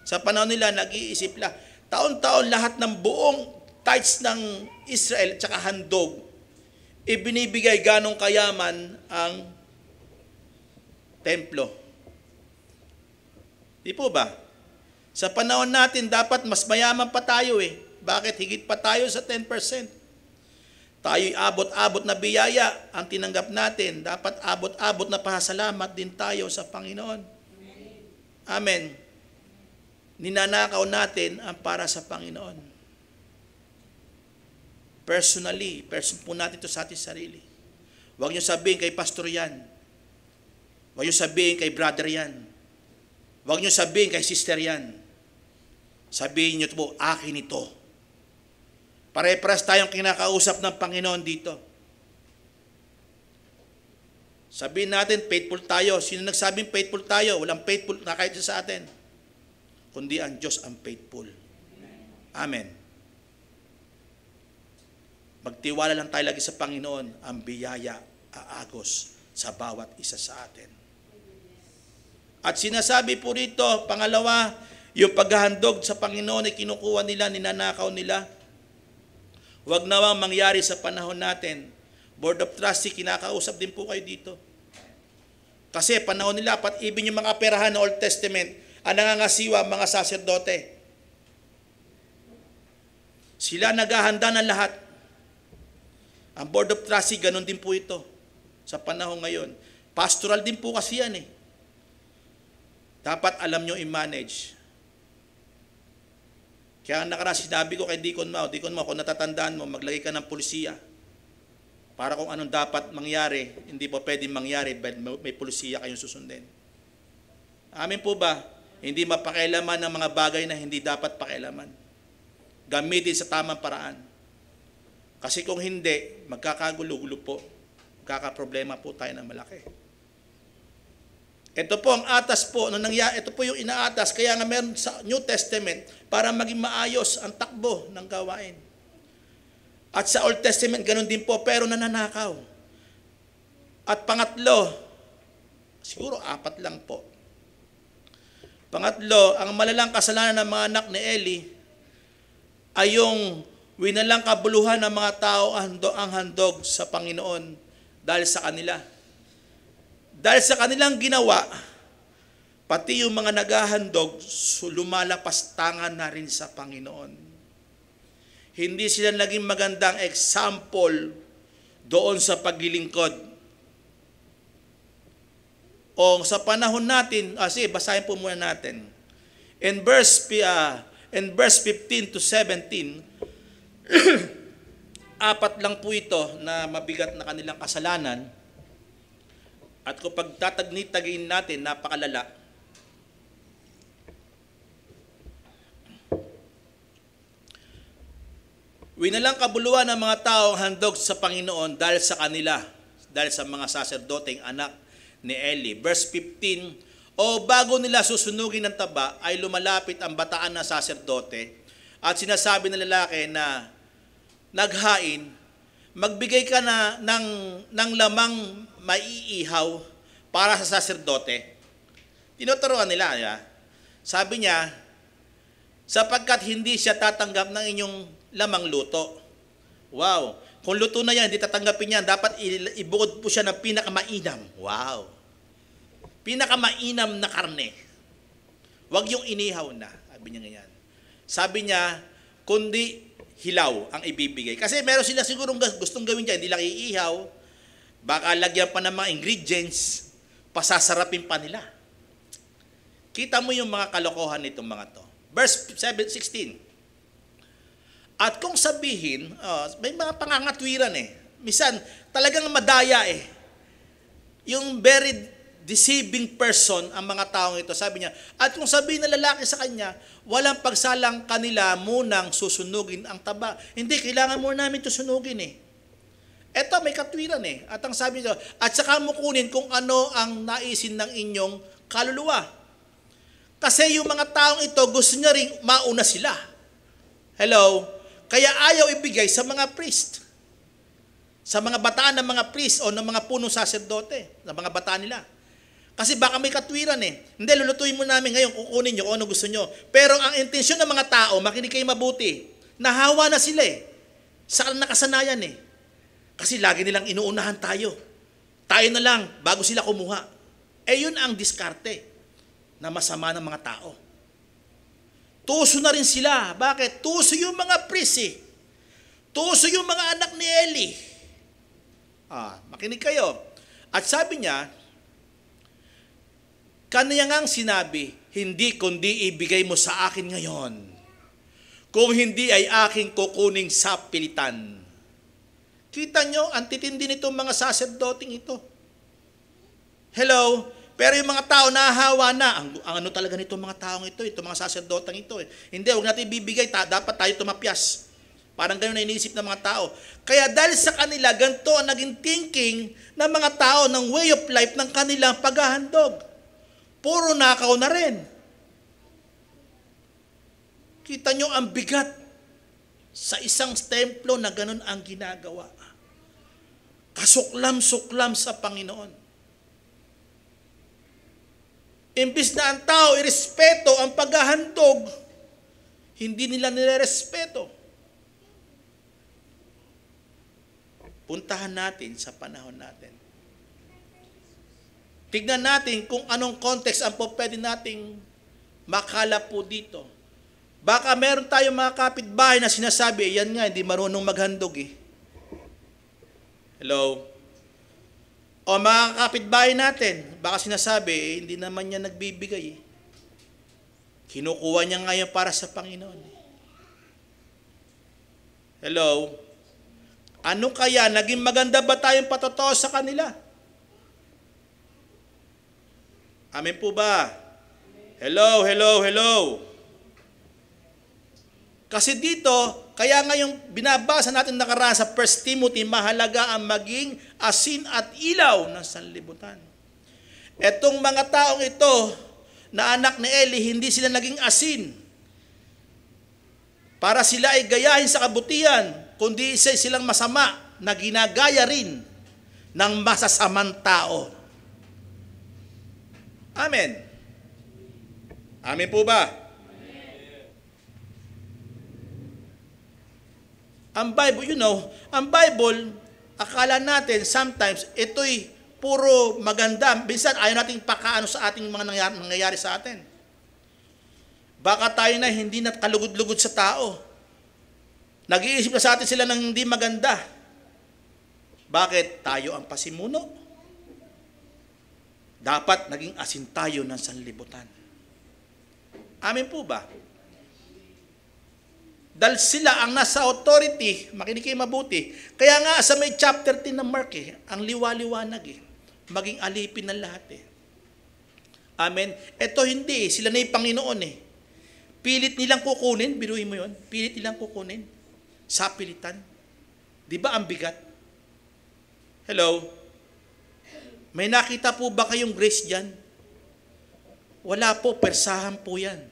Sa panahon nila, nag-iisip lang. Taon-taon lahat ng buong tithes ng Israel at saka handog, ibinibigay ganong kayaman ang templo. Di po ba? Sa panahon natin, dapat mas mayaman pa tayo eh. Bakit? Higit pa tayo sa 10%. Tayo'y abot-abot na biyaya ang tinanggap natin. Dapat abot-abot na pasasalamat din tayo sa Panginoon. Amen. Ninanakaw natin ang para sa Panginoon. Personally, po natin ito sa ating sarili. Huwag niyo sabihin kay pastor yan. Huwag niyo sabihin kay brother yan. Huwag niyo sabihin kay sister yan. Sabihin niyo po, akin ito. Pare-pares tayong kinakausap ng Panginoon dito. Sabihin natin, faithful tayo. Sino nagsabing faithful tayo? Walang faithful na kahit sa atin. Kundi ang Diyos ang faithful. Amen. Magtiwala lang tayo lagi sa Panginoon. Ang biyaya aagos sa bawat isa sa atin. At sinasabi po rito, pangalawa, yung paghahandog sa Panginoon ay kinukuha nila, ninanakaw nila. Huwag nawang mangyari sa panahon natin. Board of Trustee, kinakausap din po kayo dito. Kasi panahon nila, even yung mga perahan ng Old Testament, ang nangangasiwa, mga saserdote. Sila naghahanda ng lahat. Ang Board of Trustee, ganun din po ito sa panahon ngayon. Pastoral din po kasi yan eh. Dapat alam nyo i-manage. Kaya nakaraan sinabi ko kay Deacon Mao, kung natatandaan mo, maglagay ka ng pulisiya. Para kung anong dapat mangyari, hindi po pwedeng mangyari, may pulisiya kayong susundin. Amin po ba? Hindi mapakialaman ng mga bagay na hindi dapat pakialaman. Gamitin sa tamang paraan. Kasi kung hindi, magkakagulo-gulo po. Magkakaproblema po tayo ng malaki. Ito po ang atas po, ito po yung inaatas, kaya nga meron sa New Testament para maging maayos ang takbo ng gawain. At sa Old Testament, ganun din po, pero nananakaw. At pangatlo, siguro 4 lang po. Pangatlo, ang malalang kasalanan ng mga anak ni Eli ay yung winalang kabuluhan ng mga tao ang handog sa Panginoon dahil sa kanila. Dahil sa kanilang ginawa, pati yung mga naghahandog, lumalapastangan na rin sa Panginoon. Hindi sila naging magandang example doon sa paglilingkod. O sa panahon natin, sige, basahin po muna natin. In verse 15 to 17, 4 lang po ito na mabigat na kanilang kasalanan. At kung pagtatagnit-tagin natin, napakalala. Winalang kabuluhan ng mga tao handog sa Panginoon dahil sa kanila, dahil sa mga saserdoteng anak ni Eli. Verse 15, o bago nila susunugin ng taba, ay lumalapit ang bataan na saserdote at sinasabi ng lalaki na naghain, magbigay ka na ng lamang maiihaw para sa saserdote. Tinuturuan nila. Ya? Sabi niya, sapagkat hindi siya tatanggap ng inyong lamang luto. Wow. Kung luto na yan, hindi tatanggapin yan. Dapat ibukod po siya ng pinakamainam. Wow. Pinakamainam na karne. Huwag yung inihaw na. Sabi niya ganyan. Sabi niya, kundi hilaw ang ibibigay. Kasi meron sila sigurong gustong gawin dyan. Hindi lang iihaw. Baka lagyan pa ng mga ingredients. Pasasarapin pa nila. Kita mo yung mga kalokohan nitong mga to. Verse 16. At kung sabihin, may mga pangangatwiran eh. Minsan, talagang madaya eh. Yung very deceiving person ang mga taong ito. Sabi niya, at kung sabihin ng lalaki sa kanya, walang pagsalang kanila munang susunugin ang taba. Hindi, kailangan muna namin susunugin eh. Eto, may katwiran eh. At ang sabi niya, at saka mo kunin kung ano ang naisin ng inyong kaluluwa. Kasi yung mga taong ito, gusto niya rin mauna sila. Hello? Kaya ayaw ibigay sa mga priest. Sa mga bataan ng mga priest o ng mga punong saserdote, ng mga bataan nila. Kasi baka may katwiran eh. Hindi, lulutuin mo namin ngayon, kukunin nyo kung ano gusto nyo. Pero ang intensyon ng mga tao, makinig kayo mabuti, nahawa na sila eh. Sa nakasanayan eh. Kasi lagi nilang inuunahan tayo. Tayo na lang, bago sila kumuha. Eh yun ang diskarte na masama ng mga tao. Tuso na rin sila. Bakit? Tuso yung mga priest eh. Tuso yung mga anak ni Eli. Makinig kayo. At sabi niya, kanya ngang sinabi, hindi kundi ibigay mo sa akin ngayon. Kung hindi ay aking kukuning sa pilitan. Kita nyo, ang titindi nitong mga saserdoting ito. Hello? Pero yung mga tao nahahawa na. Ang ano talaga nitong mga taong ito, itong mga saserdotang ito. Hindi, huwag natin ibibigay, dapat tayo tumapyas. Parang gano'n na iniisip ng mga tao. Kaya dahil sa kanila, ganito ang naging thinking ng mga tao ng way of life ng kanilang paghahandog. Puro nakaw na rin. Kita nyo ang bigat sa isang templo na gano'n ang ginagawa. Kasuklam-suklam sa Panginoon. Imbis na ang tao irespeto ang paghahandog, hindi nila nirerespeto. Puntahan natin sa panahon natin. Tignan natin kung anong context ang pwede nating makala po dito. Baka meron tayong mga kapitbahay na sinasabi, yan nga, hindi marunong maghandog eh. Hello? O mga kapitbahay natin, baka sinasabi, hindi naman niya nagbibigay. Kinukuha niya ngayon para sa Panginoon. Hello? Ano kaya? Naging maganda ba tayong patotoo sa kanila? Amen po ba? Hello, hello, hello. Kasi dito, kaya ngayong binabasa natin nakaraan sa 1 Timothy, mahalaga ang maging asin at ilaw ng sanlibutan. Etong mga taong ito, na anak ni Eli, hindi sila naging asin. Para sila ay gayahin sa kabutihan, kundi isa silang masama na ginagaya rin ng masasamang tao. Amen. Amen po ba? Ang Bible, ang Bible, akala natin sometimes ito'y puro maganda. Minsan ayaw nating pakaano sa ating mga nangyayari sa atin. Baka tayo na hindi na kalugod-lugod sa tao. Nag-iisip na sa atin sila ng hindi maganda. Bakit? Tayo ang pasimuno. Dapat naging asin tayo ng sanlibutan. Amen po ba? Dahil sila ang nasa authority, makinig kayo mabuti. Kaya nga sa may chapter 10 ng Mark ang liwa-liwanag maging alipin ng lahat Amen. Ito hindi sila na yung Panginoon Pilit nilang kukunin, biruin mo yun, pilit nilang kukunin. Sa pilitan. Di ba ang bigat? Hello? May nakita po ba kayong grace dyan? Wala po, persahan po yan.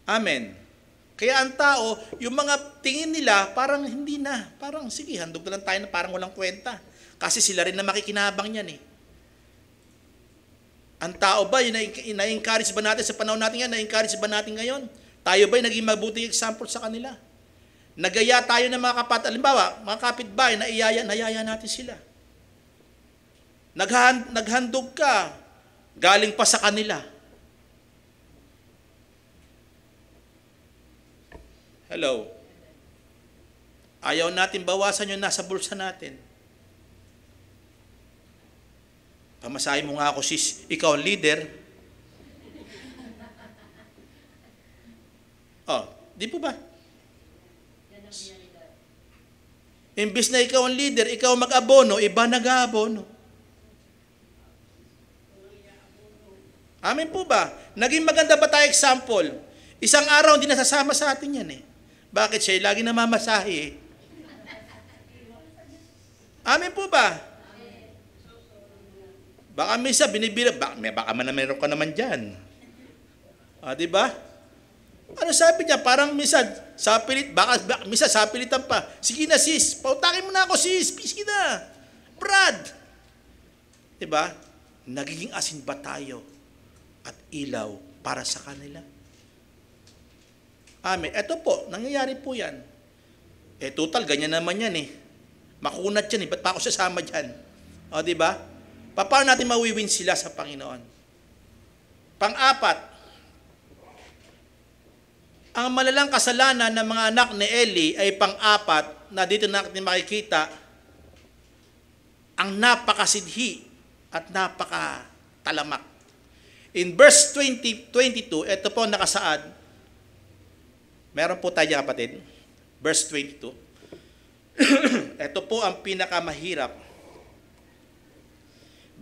Amen. Kaya ang tao, yung mga tingin nila, parang hindi na. Parang, sige, handog na lang tayo na parang walang kwenta. Kasi sila rin na makikinabang yan Ang tao ba, yung na-encourage ba natin sa panahon natin yan? Na-encourage ba natin ngayon? Tayo ba yung naging mabuting example sa kanila? Nagaya tayo ng mga kapatid. Halimbawa, mga kapitbahay, nayaya natin sila. Naghandog ka, galing pa sa kanila. Hello? Ayaw natin bawasan yung nasa bulsa natin. Pamasahin mo nga ako, sis. Ikaw ang leader. Di po ba? Imbis na ikaw ang leader, ikaw mag-abono, iba nag-aabono. Amen po ba? Naging maganda ba tayo example? Isang araw hindi nasasama sa atin yan Bakit siya lagi namamasahe Amen po ba? Baka minsan binibira, baka meron ka naman dyan. Di ba? Ano sabi niya? Parang minsan, minsan sapilitan pa. Sige na sis, pautakin mo na ako sis, sige na. Brad. Di ba? Nagiging asin ba tayo at ilaw para sa kanila? Amen. Ito po, nangyayari po yan. Total, ganyan naman yan Makunat yan ba't pa ako sasama dyan? Di ba? Paano natin mawiwin sila sa Panginoon? Pang-apat, Ang malalang kasalanan ng mga anak ni Eli ay pang-apat na dito natin makikita ang napakasidhi at napakatalamak. In verse 22, ito po nakasaad. Meron po tayo dyan, kapatid. Verse 22. Ito po ang pinakamahirap.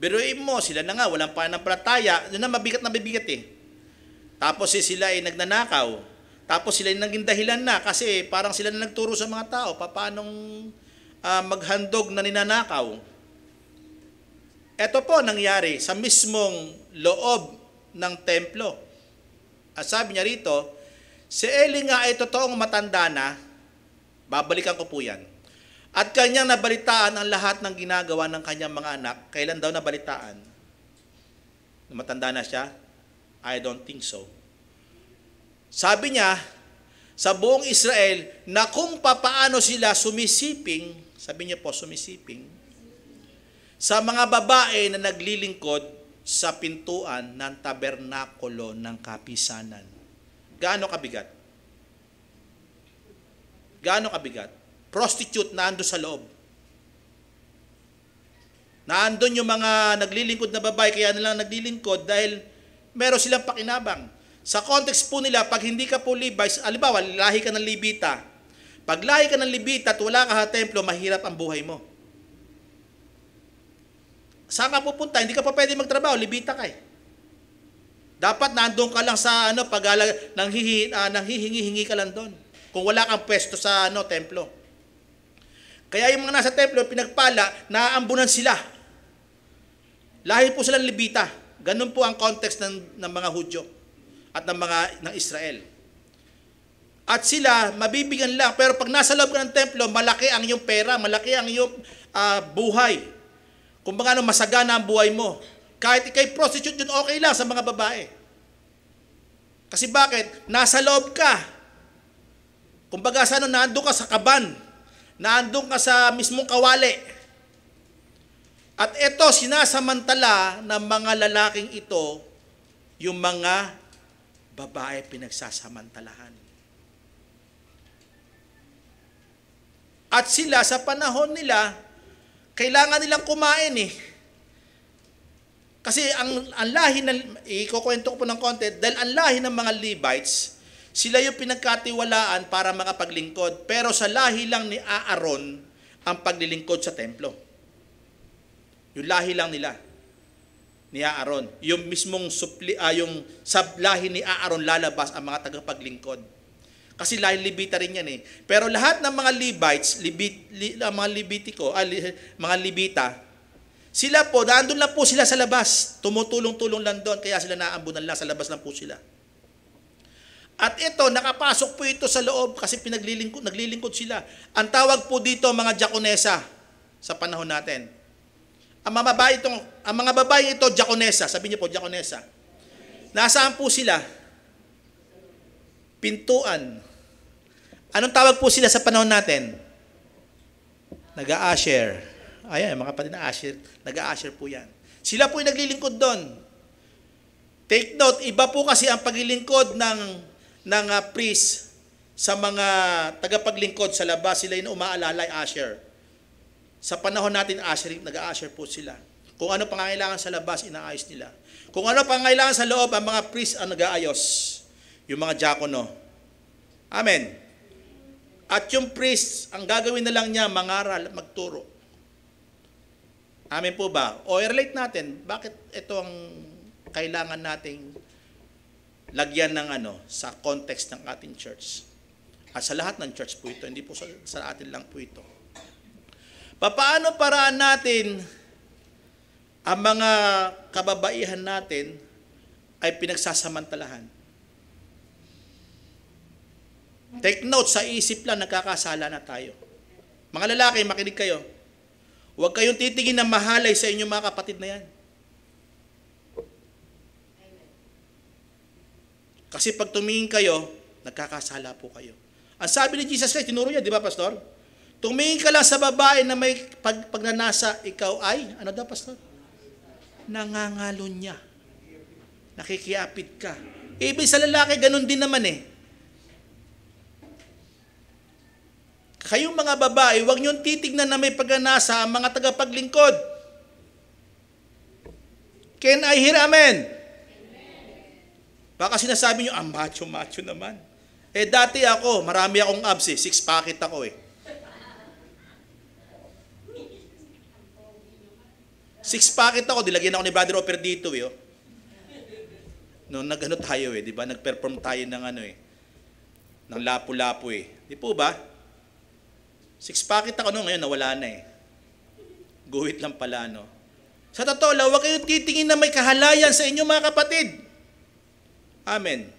Biruin mo, sila na nga, walang pananampalataya. Yun na mabigat eh. Tapos sila ay nagnanakaw. Tapos sila ay naging dahilan na kasi parang sila na nagturo sa mga tao paanong maghandog na ninanakaw. Ito po nangyari sa mismong loob ng templo. At sabi niya rito, si Eli nga ay totoong matanda na, babalikan ko po yan. At kanyang nabalitaan ang lahat ng ginagawa ng kanyang mga anak. Kailan daw nabalitaan? Matanda na siya? I don't think so. Sabi niya, sa buong Israel, na kung papaano sila sumisiping, sabi niya po, sumisiping, sa mga babae na naglilingkod sa pintuan ng tabernakulo ng kapisanan. Gaano kabigat? Gaano kabigat? Prostitute na ando sa loob. Naandun yung mga naglilingkod na babae, kaya nilang naglilingkod dahil meron silang pakinabang. Sa context po nila, pag hindi ka po Levites, alibawa, lahi ka ng Levita. Pag lahi ka ng Levita at wala ka sa templo, mahirap ang buhay mo. Saan ka pupunta? Hindi ka pa pwede magtrabaho, Levita ka eh. Dapat nandun ka lang sa nanghihingi-hingi ka lang doon. Kung wala kang pwesto sa templo. Kaya yung mga nasa templo, pinagpala, naaambunan sila. Lahi po silang Levita. Ganun po ang context ng mga Hudyo at ng Israel. At sila, mabibigyan lang. Pero pag nasa loob ka ng templo, malaki ang iyong pera, malaki ang iyong buhay. Kung baga masagana ang buhay mo. Kahit ikay prostitute yun, okay lang sa mga babae. Kasi bakit? Nasa loob ka. Kung baga nandun ka sa kaban. Nandun ka sa mismong kawali. At ito, sinasamantala ng mga lalaking ito, yung mga babae pinagsasamantalahan. At sila sa panahon nila, kailangan nilang kumain eh. Kasi ang lahi ikukwento ko po ng konti, dahil ang lahi ng mga Levites, sila yung pinagkatiwalaan para makapaglingkod. Pero sa lahi lang ni Aaron ang paglilingkod sa templo. Yung lahi lang nila ni Aaron. Yung mismong yung sa lahi ni Aaron lalabas ang mga tagapaglingkod. Kasi lahi Levita rin yan eh. Pero lahat ng mga Levites, mga Levitiko, mga Levita, sila po, naandun lang po sila sa labas. Tumutulong-tulong lang doon, kaya sila naambunan lang, sa labas lang po sila. At ito, nakapasok po ito sa loob kasi naglilingkod sila. Ang tawag po dito mga diakonesa sa panahon natin. Ang mga babae ito, diakonesa. Sabi niyo po, diakonesa. Nasaan po sila? Pintuan. Anong tawag po sila sa panahon natin? Nag-a-usher. Ayan, mga kapatid na usher. Nag-a-usher po yan. Sila po yung naglilingkod doon. Take note, iba po kasi ang paglilingkod ng priest sa mga tagapaglingkod sa labas. Sila yung umaalala, usher. Sa panahon natin, nag-a-usher po sila. Kung ano pangangailangan sa labas, inaayos nila. Kung ano pangangailangan sa loob, ang mga priest ang nag-aayos. Yung mga diakono. Amen. At yung priest, ang gagawin na lang niya, mangaral, magturo. Amen po ba? O i-relate natin, bakit ito ang kailangan nating lagyan ng sa context ng ating church? At sa lahat ng church po ito, hindi po sa atin lang po ito. Paano paraan natin ang mga kababaihan natin ay pinagsasamantalahan? Take note, sa isip lang nagkakasala na tayo. Mga lalaki, makinig kayo. Huwag kayong titingin na mahalay sa inyong mga kapatid na yan. Kasi pag tumingin kayo, nagkakasala po kayo. Ang sabi ni Jesus Christ, tinuro niya, di ba, Pastor? Tumingin ka lang sa babae na may pagnanasa, ikaw ay, ano daw, Pastor? Nangangalon niya. Nakikiapit ka. Ibig sa lalaki, ganun din naman eh. Kayong mga babae, huwag niyong titignan na may pagnanasa ang mga tagapaglingkod. Can I hear amen? Baka sinasabi niyo, macho-macho naman. Dati ako, marami akong abs eh. 6-packet ako eh. 6-packet ako, dilagyan ako ni Brother Oper dito eh. No, nag-ano tayo eh, di ba? Nag-perform tayo ng ano eh. Ng lapu-lapu eh. Di po ba? 6-packet ako no, ngayon nawala na eh. Guhit lang pala no. Sa totoo lang, huwag kayong titingin na may kahalayan sa inyo mga kapatid. Amen.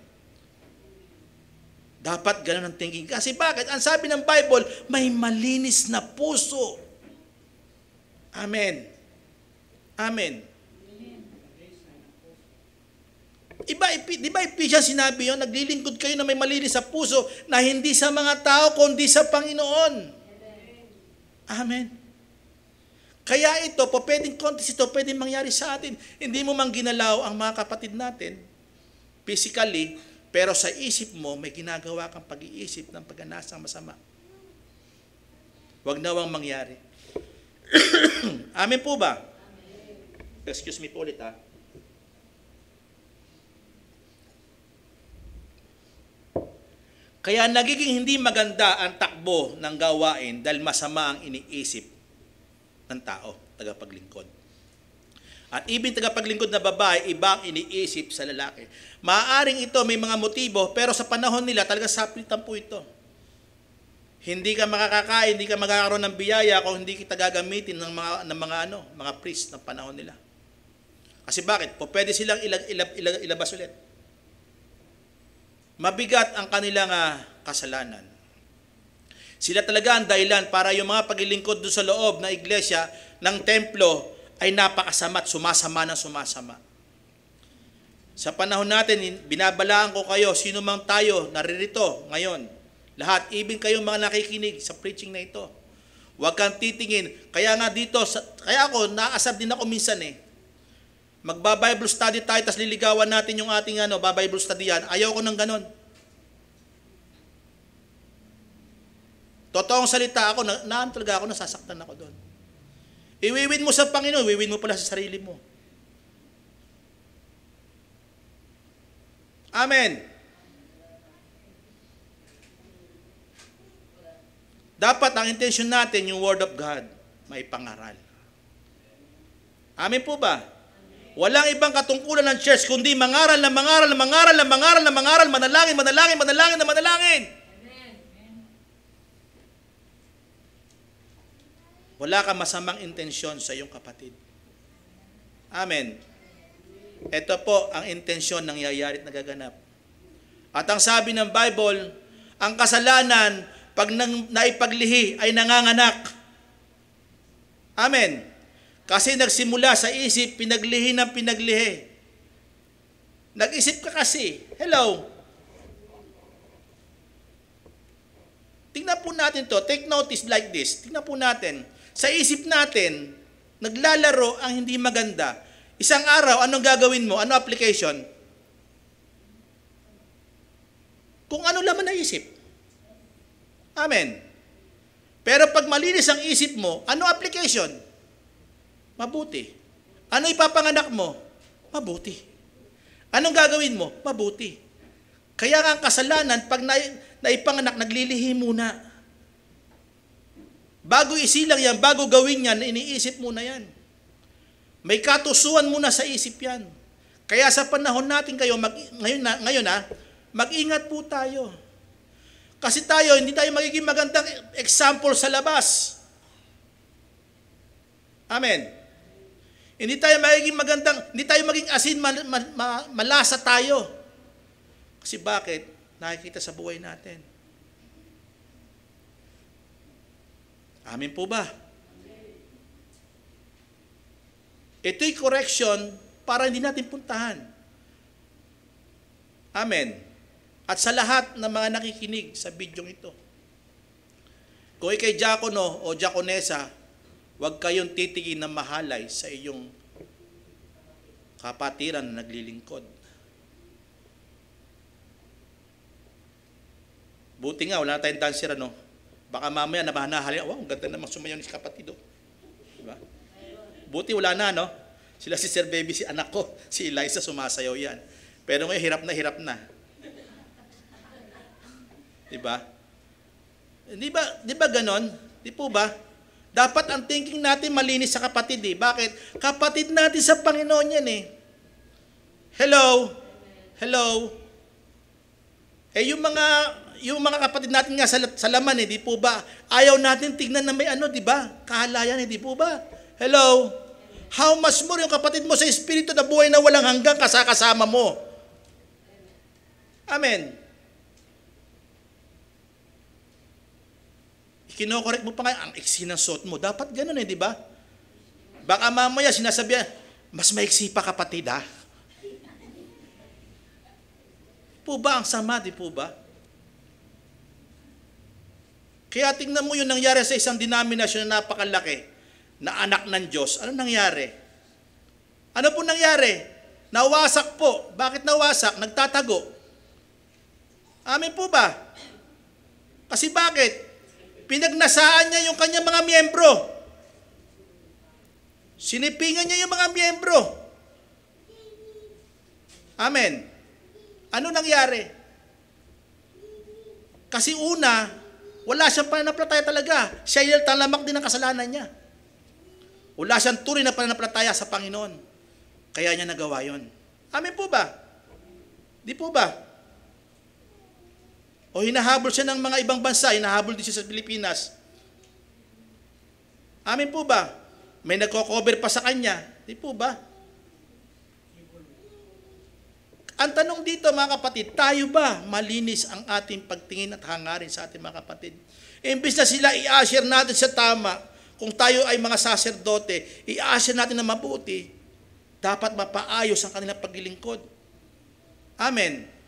Dapat ganun ang thinking. Kasi bakit? Ang sabi ng Bible, may malinis na puso. Amen. Amen. Di ba Ephesians sinabi yun, naglilingkod kayo na may malinis sa puso na hindi sa mga tao, kundi sa Panginoon. Amen. Kaya ito, pwedeng contest ito, pwedeng mangyari sa atin. Hindi mo mang ginalaw ang mga kapatid natin, physically, pero sa isip mo, may ginagawa kang pag-iisip ng pagnanasang masama. Huwag nawang mangyari. Amen po ba? Excuse me po ulit ha. Kaya nagiging hindi maganda ang takbo ng gawain dahil masama ang iniisip ng tao, tagapaglingkod. At even tagapaglingkod na babae, ibang iniisip sa lalaki. Maaaring ito may mga motibo, pero sa panahon nila talaga saplitan po ito. Hindi ka makakakain, hindi ka magkakaroon ng biyaya kung hindi kita gagamitin ng mga priest ng panahon nila. Kasi bakit? Pwede silang ilabas ulit. Mabigat ang kanilang kasalanan. Sila talaga ang dahilan para yung mga paglilingkod doon sa loob na iglesia ng templo ay napakasama at sumasama ng sumasama. Sa panahon natin, binabalaan ko kayo, sino mang tayo naririto ngayon, lahat, even kayong mga nakikinig sa preaching na ito, huwag kang titingin. Kaya nga dito, kaya ako, naasab din ako minsan eh. Magba-Bible study tayo, tapos liligawan natin yung ating Bible study yan. Ayaw ko ng ganon. Totoong salita ako, talaga ako, nasasaktan ako doon. Iwiwin mo sa Panginoon, iwiwin mo pala sa sarili mo. Amen. Dapat ang intention natin, yung Word of God, may pangaral. Amen po ba? Walang ibang katungkulan ng church, kundi mangaral na mangaral na mangaral na mangaral na mangaral, manalangin, manalangin, manalangin na manalangin. Wala kang masamang intensyon sa iyong kapatid. Amen. Ito po ang intensyon ng nangyayari at nagaganap. At ang sabi ng Bible, ang kasalanan, pag naipaglihi, ay nanganganak. Amen. Kasi nagsimula sa isip, pinaglihi ng pinaglihi. Nag-isip ka kasi. Hello. Tingnan po natin to. Take notice like this. Tingnan po natin. Sa isip natin, naglalaro ang hindi maganda. Isang araw, anong gagawin mo? Ano application? Kung ano laman na isip. Amen. Pero pag malinis ang isip mo, ano application? Mabuti. Ano ipapanganak mo? Mabuti. Anong gagawin mo? Mabuti. Kaya nga ang kasalanan, pag naipanganak, naglilihi muna. Bago isilang yan, bago gawin yan, iniisip muna yan. May katusuan muna sa isip yan. Kaya sa panahon natin kayo, ngayon mag-ingat po tayo. Kasi tayo, hindi tayo magiging magandang example sa labas. Amen. Hindi tayo maging asin, malasa tayo. Kasi bakit? Nakikita sa buhay natin. Amen po ba? Ito'y correction para hindi natin puntahan. Amen. At sa lahat ng mga nakikinig sa bidyong ito, kung ikay diakono o diakonesa, huwag kayong titingin na mahalay sa iyong kapatiran na naglilingkod. Buti nga, wala tayong dancer, Baka mamaya nabahanahalin, wow, ang ganda naman sumayaw ni kapatid. Diba? Buti wala na, no? Sila si Sir Baby, si anak ko, si Eliza, sumasayaw yan. Pero ngayon, hirap na, hirap na. Diba? Di ba ganon? Di po ba? Dapat ang thinking natin malinis sa kapatid eh. Bakit? Kapatid natin sa Panginoon yan eh. Hello? Hello? Eh yung mga kapatid natin nga sa laman eh, di po ba? Ayaw natin tignan na may di ba? Kahalayan eh, di po ba? Hello? How much more yung kapatid mo sa espiritu na buhay na walang hanggang kasama mo? Amen. Kinokorek mo pa nga, ang iksi ng suot mo. Dapat ganun eh, di ba? Baka mamaya sinasabihan, mas maiksi pa kapatid ha? Po ba ang sama, di po ba? Kaya tingnan mo yung nangyari sa isang denominasyon na napakalaki, na anak ng Diyos. Ano nangyari? Ano po nangyari? Nawasak po. Bakit nawasak? Nagtatago. Amen po ba? Kasi bakit? Pinagnasaan niya yung kanyang mga miyembro. Sinipingan niya yung mga miyembro. Amen. Ano nangyari? Kasi una, wala siyang pananampalataya talaga. Siya yung talamak din ng kasalanan niya. Wala siyang tunay na pananampalataya sa Panginoon. Kaya niya nagawa yon. Amen po ba? Di po ba? O hinahabol siya ng mga ibang bansa, hinahabol din siya sa Pilipinas. Amen po ba? May nagko-cover pa sa kanya. Di po ba? Ang tanong dito mga kapatid, tayo ba malinis ang ating pagtingin at hangarin sa ating mga kapatid? Imbis na sila i-assure natin sa tama, kung tayo ay mga saserdote, i-assure natin na mabuti, dapat mapaayos ang kanilang paglilingkod. Amen.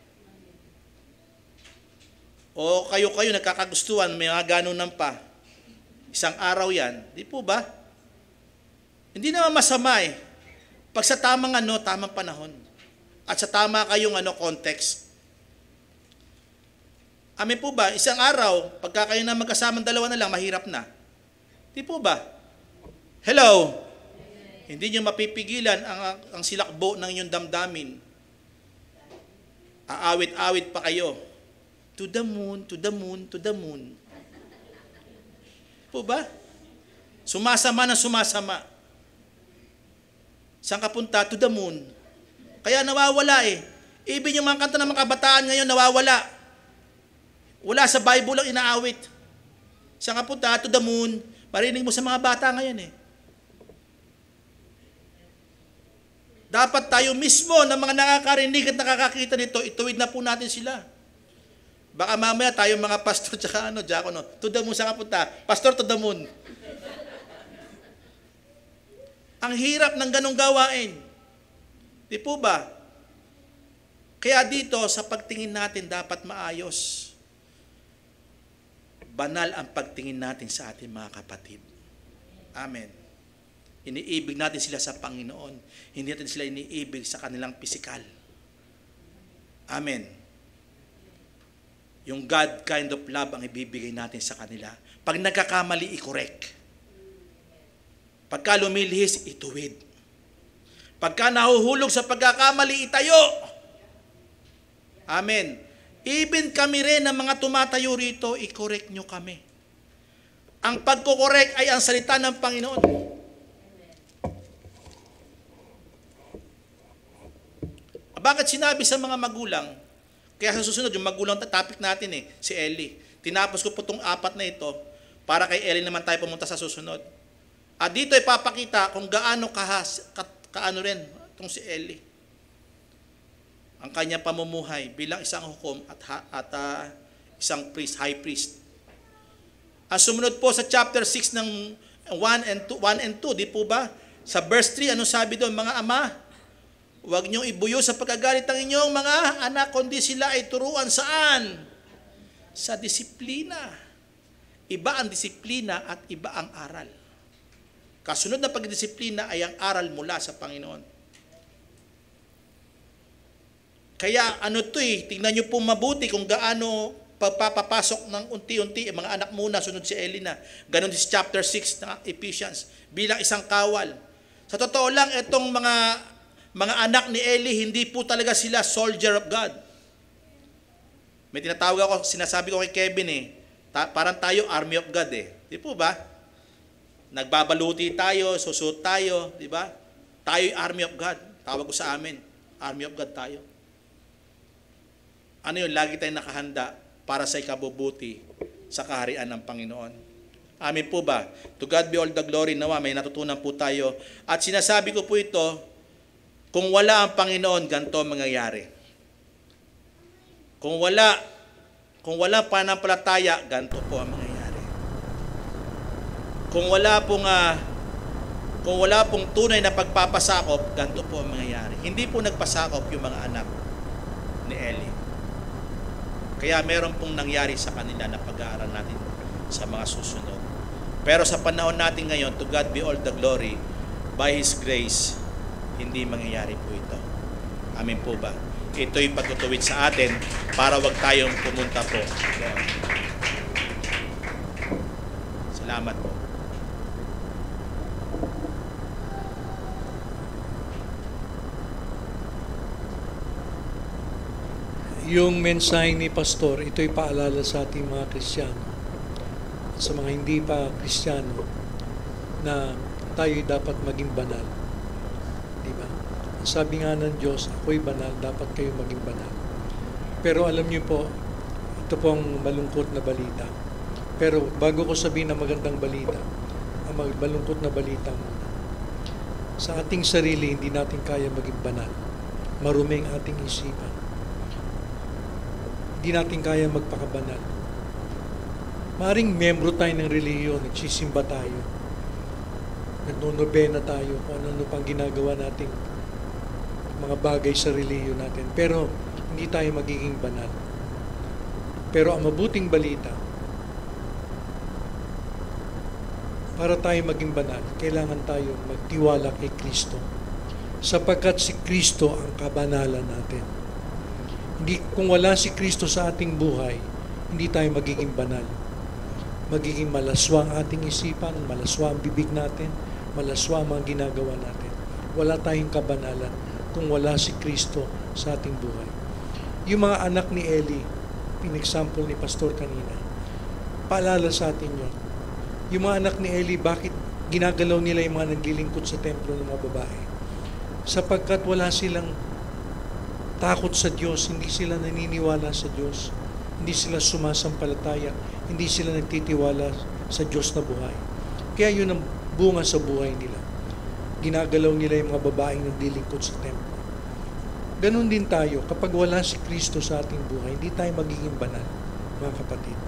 O kayo nagkakagustuhan, may mga ganunan pa. Isang araw yan. Di po ba? Hindi naman masama eh. Pag sa tamang tamang panahon. At sa tama kayong context. Amen po ba? Isang araw, pagka kayo na magkasamang dalawa na lang, mahirap na. Di po ba? Hello? Hindi nyo mapipigilan ang silakbo ng inyong damdamin. Aawit-awit pa kayo. To the moon, to the moon, to the moon. Po ba? Sumasama na sumasama. Saan ka punta? To the moon. Kaya nawawala eh. Even yung mga kanta ng mga kabataan ngayon, nawawala. Wala sa Bible lang inaawit. Saan ka punta? To the moon. Marinig mo sa mga bata ngayon eh. Dapat tayo mismo na mga nakakarinig at nakakakita nito, ituwid na po natin sila. Baka mamaya tayo mga pastor tsaka diakono, to the moon, saan ka punta? Pastor, to the moon. Ang hirap ng ganong gawain. Di po ba? Kaya dito, sa pagtingin natin, dapat maayos. Banal ang pagtingin natin sa ating mga kapatid. Amen. Iniibig natin sila sa Panginoon. Hindi natin sila iniibig sa kanilang pisikal. Amen. Yung God kind of love ang ibibigay natin sa kanila. Pag nagkakamali, i-correct. Pagka lumilihis, ituwid. Pagka nahuhulog sa pagkakamali, itayo. Amen. Even kami rin ng mga tumatayo rito, i-correct nyo kami. Ang pagkukorek ay ang salita ng Panginoon. Bakit sinabi sa mga magulang? Kaya sa susunod, yung magulang topic natin si Ellie. Tinapos ko po itong 4 na ito para kay Ellie naman tayo pumunta sa susunod. At dito ipapakita kung gaano kaano rin itong si Ellie. Ang kanyang pamumuhay bilang isang hukom at isang priest, high priest. Ang sumunod po sa chapter 6 ng 1 and 2, di po ba? Sa verse 3, ano sabi doon? Mga ama, huwag niyong ibuyo sa pagkagalit ng inyong mga anak, kundi sila ay turuan saan? Sa disiplina. Iba ang disiplina at iba ang aral. Kasunod na pagdisiplina ay ang aral mula sa Panginoon. Kaya tingnan niyo po mabuti kung gaano pagpapapasok ng unti-unti, mga anak muna, sunod si Eli na. Ganon din sa chapter 6 ng Ephesians, bilang isang kawal. Sa totoo lang, itong mga anak ni Eli, hindi po talaga sila soldier of God. May tinatawag ako, sinasabi ko kay Kevin parang tayo army of God Di po ba? Nagbabaluti tayo, susut tayo, di ba? Tayo'y army of God. Tawag ko sa amin, army of God tayo. Ano yun? Lagi tayong nakahanda para sa ikabubuti sa kaharian ng Panginoon. Amin po ba? To God be all the glory. Nawa, may natutunan po tayo. At sinasabi ko po ito, kung wala ang Panginoon, ganito ang mangyayari. Kung wala pananampalataya, ganito po ang mangyayari. Kung wala pong tunay na pagpapasakop, ganito po ang mangyayari. Hindi po nagpasakop yung mga anak ni Eli. Kaya meron pong nangyari sa kanila na pag-aaral natin sa mga susunod. Pero sa panahon natin ngayon, to God be all the glory, by His grace, hindi mangyayari po ito. Amin po ba? Ito'y pagtutuwid sa atin para wag tayong pumunta po. Salamat po. Yung mensahe ni Pastor, ito'y paalala sa ating mga Kristiyano at sa mga hindi pa Kristiyano na tayo'y dapat maging banal. Diba? Sabi nga ng Diyos, ako'y banal, dapat kayo maging banal. Pero alam niyo po, ito po ang malungkot na balita. Pero bago ko sabihin na magandang balita, ang malungkot na balita muna. Sa ating sarili, hindi natin kaya maging banal. Marumi ang ating isipan. Hindi natin kaya magpakabanal. Maring membro tayo ng relihiyon, nagsisimba tayo, nagnonobena tayo, kung ano pang ginagawa nating mga bagay sa relihiyon natin. Pero hindi tayo magiging banal. Pero ang mabuting balita, para tayo maging banal, kailangan tayo magtiwala kay Kristo. Sapagkat si Kristo ang kabanalan natin. Kung wala si Kristo sa ating buhay, hindi tayo magiging banal. Magiging malaswa ang ating isipan, malaswa ang bibig natin, malaswa ang mga ginagawa natin. Wala tayong kabanalan kung wala si Kristo sa ating buhay. Yung mga anak ni Eli, in-example ni Pastor kanina, paalala sa atin yun. Yung mga anak ni Eli, bakit ginagalaw nila yung mga naglilingkod sa templo ng mga babae? Sapagkat wala silang takot sa Diyos, hindi sila naniniwala sa Diyos, hindi sila sumasampalataya, hindi sila nagtitiwala sa Diyos na buhay. Kaya yun ang bunga sa buhay nila. Ginagalaw nila yung mga babaeng naglilingkod sa templo. Ganon din tayo, kapag wala si Kristo sa ating buhay, hindi tayo magiging banal, mga kapatid.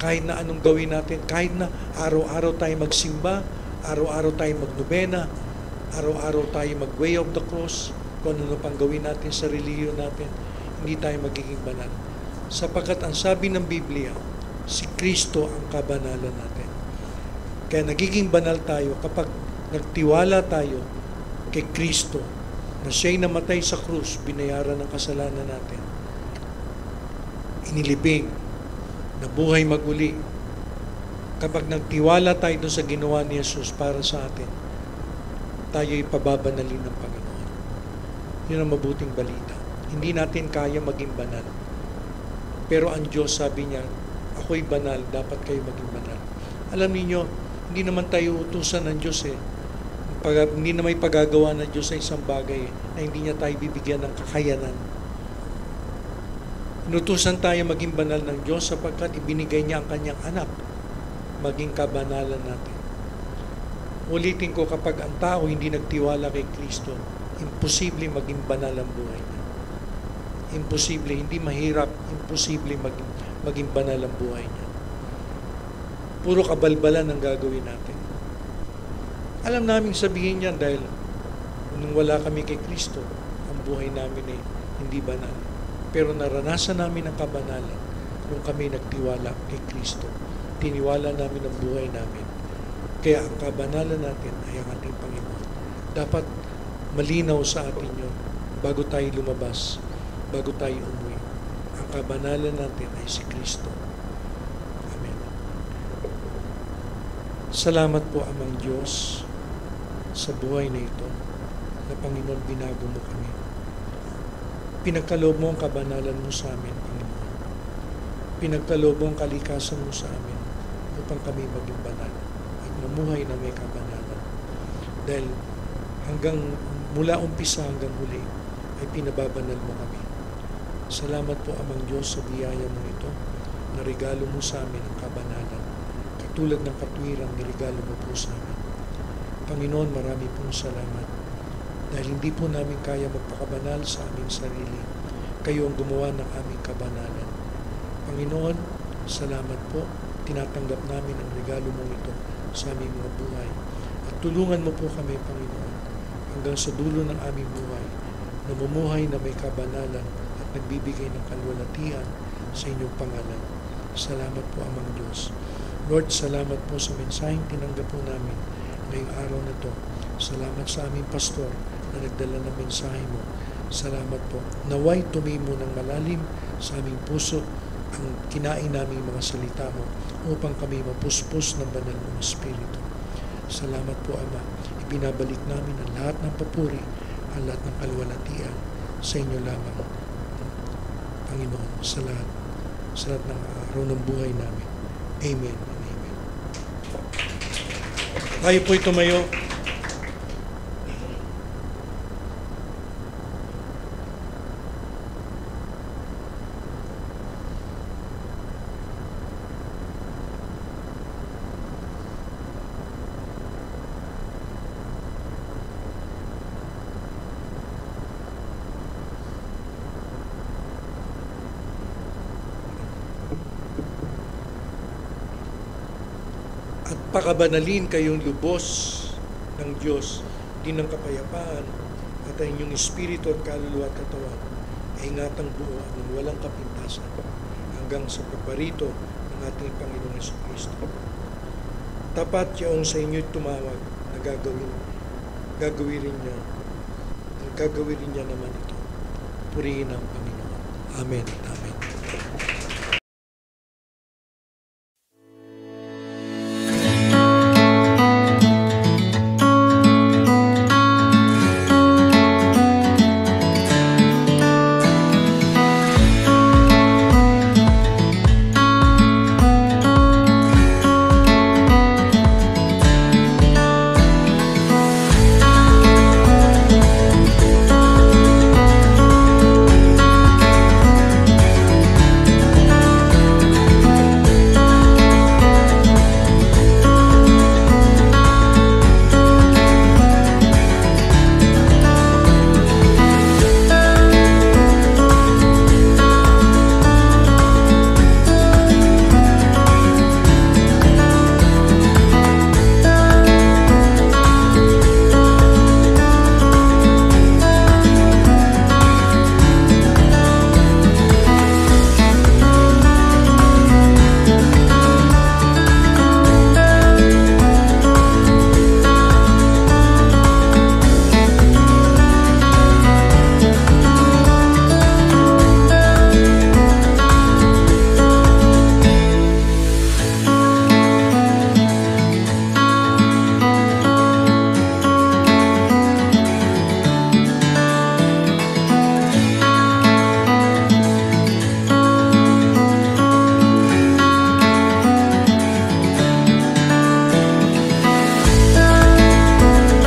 Kahit na anong gawin natin, kahit na araw-araw tayo magsimba, araw-araw tayo magnobena, araw-araw tayo mag-way of the cross, kung ano pang gawin natin sa relihiyon natin, hindi tayo magiging banal. Sapagkat ang sabi ng Biblia, si Kristo ang kabanalan natin. Kaya nagiging banal tayo kapag nagtiwala tayo kay Kristo na siya'y namatay sa krus, binayaran ng kasalanan natin. Inilibing, nabuhay maguli. Kapag nagtiwala tayo doon sa ginawa ni Jesus para sa atin, tayo'y pababanalin ng Panginoon. Yun ang mabuting balita. Hindi natin kaya maging banal. Pero ang Diyos sabi niya, ako'y banal, dapat kayo maging banal. Alam niyo, hindi naman tayo utusan ng Diyos hindi na may pagagawa ng Diyos sa isang bagay na hindi niya tayo bibigyan ng kakayanan. Inutusan tayo maging banal ng Diyos sapagkat ibinigay niya ang kanyang anak, maging kabanalan natin. Ulitin ko, kapag ang tao hindi nagtiwala kay Kristo, imposible maging banal ang buhay niya. Imposible, hindi mahirap, imposible maging banal ang buhay niya. Puro kabalbalan ang gagawin natin. Alam namin sabihin yan dahil nung wala kami kay Kristo, ang buhay namin hindi banal. Pero naranasan namin ang kabanalan nung kami nagtiwala kay Kristo. Tiniwala namin ang buhay namin. Kaya ang kabanalan natin ay ang ating Panginoon. Dapat malinaw sa atin yun bago tayo lumabas, bago tayo umuwi. Ang kabanalan natin ay si Kristo. Amen. Salamat po, Amang Diyos, sa buhay na ito, na Panginoon, binago mo kami. Pinagkaloob mo ang kabanalan mo sa amin, Panginoon. Pinagkaloob mo ang kalikasan mo sa amin upang kami maging banal at mamuhay na may kabanalan. Dahil mula umpisa hanggang huli ay pinababanal mo kami. Salamat po, Amang Diyos, sa biyaya mo ito, na regalo mo sa amin ang kabanalan, katulad ng katwirang niregalo mo po sa amin. Panginoon, marami pong salamat. Dahil hindi po namin kaya magpakabanal sa aming sarili. Kayo ang gumawa ng aming kabanalan. Panginoon, salamat po. Tinatanggap namin ang regalo mong ito sa aming mga buhay. At tulungan mo po kami, Panginoon, hanggang sa dulo ng aming buhay, na mamumuhay na may kabanalan at nagbibigay ng kalwalatian sa inyong pangalan. Salamat po, Amang Diyos. Lord, salamat po sa mensaheng tinanggap po namin ngayong araw na ito. Salamat sa aming pastor na nagdala ng mensahe mo. Salamat po. Naway tumimo ng malalim sa aming puso ang kinain naming mga salita mo upang kami mapuspos ng banal mong Espiritu. Salamat po, Ama. Ibinabalik namin ang lahat ng papuri, ang lahat ng kalwalatian sa inyo lamang, Panginoon, sa lahat ng araw ng buhay namin. Amen and amen. Tayo po'y tumayo. At pakabanalin kayong lubos ng Diyos, din ng kapayapaan, at ang inyong espiritu at kaluluwa at katawan ay ingatang buo ng walang kapintasan hanggang sa pagbarito ng ating Panginoong Jesucristo. Tapat yaong sa inyo'y tumawag na gagawin niya naman ito. Purihin ang Panginoon. Amen. Amen.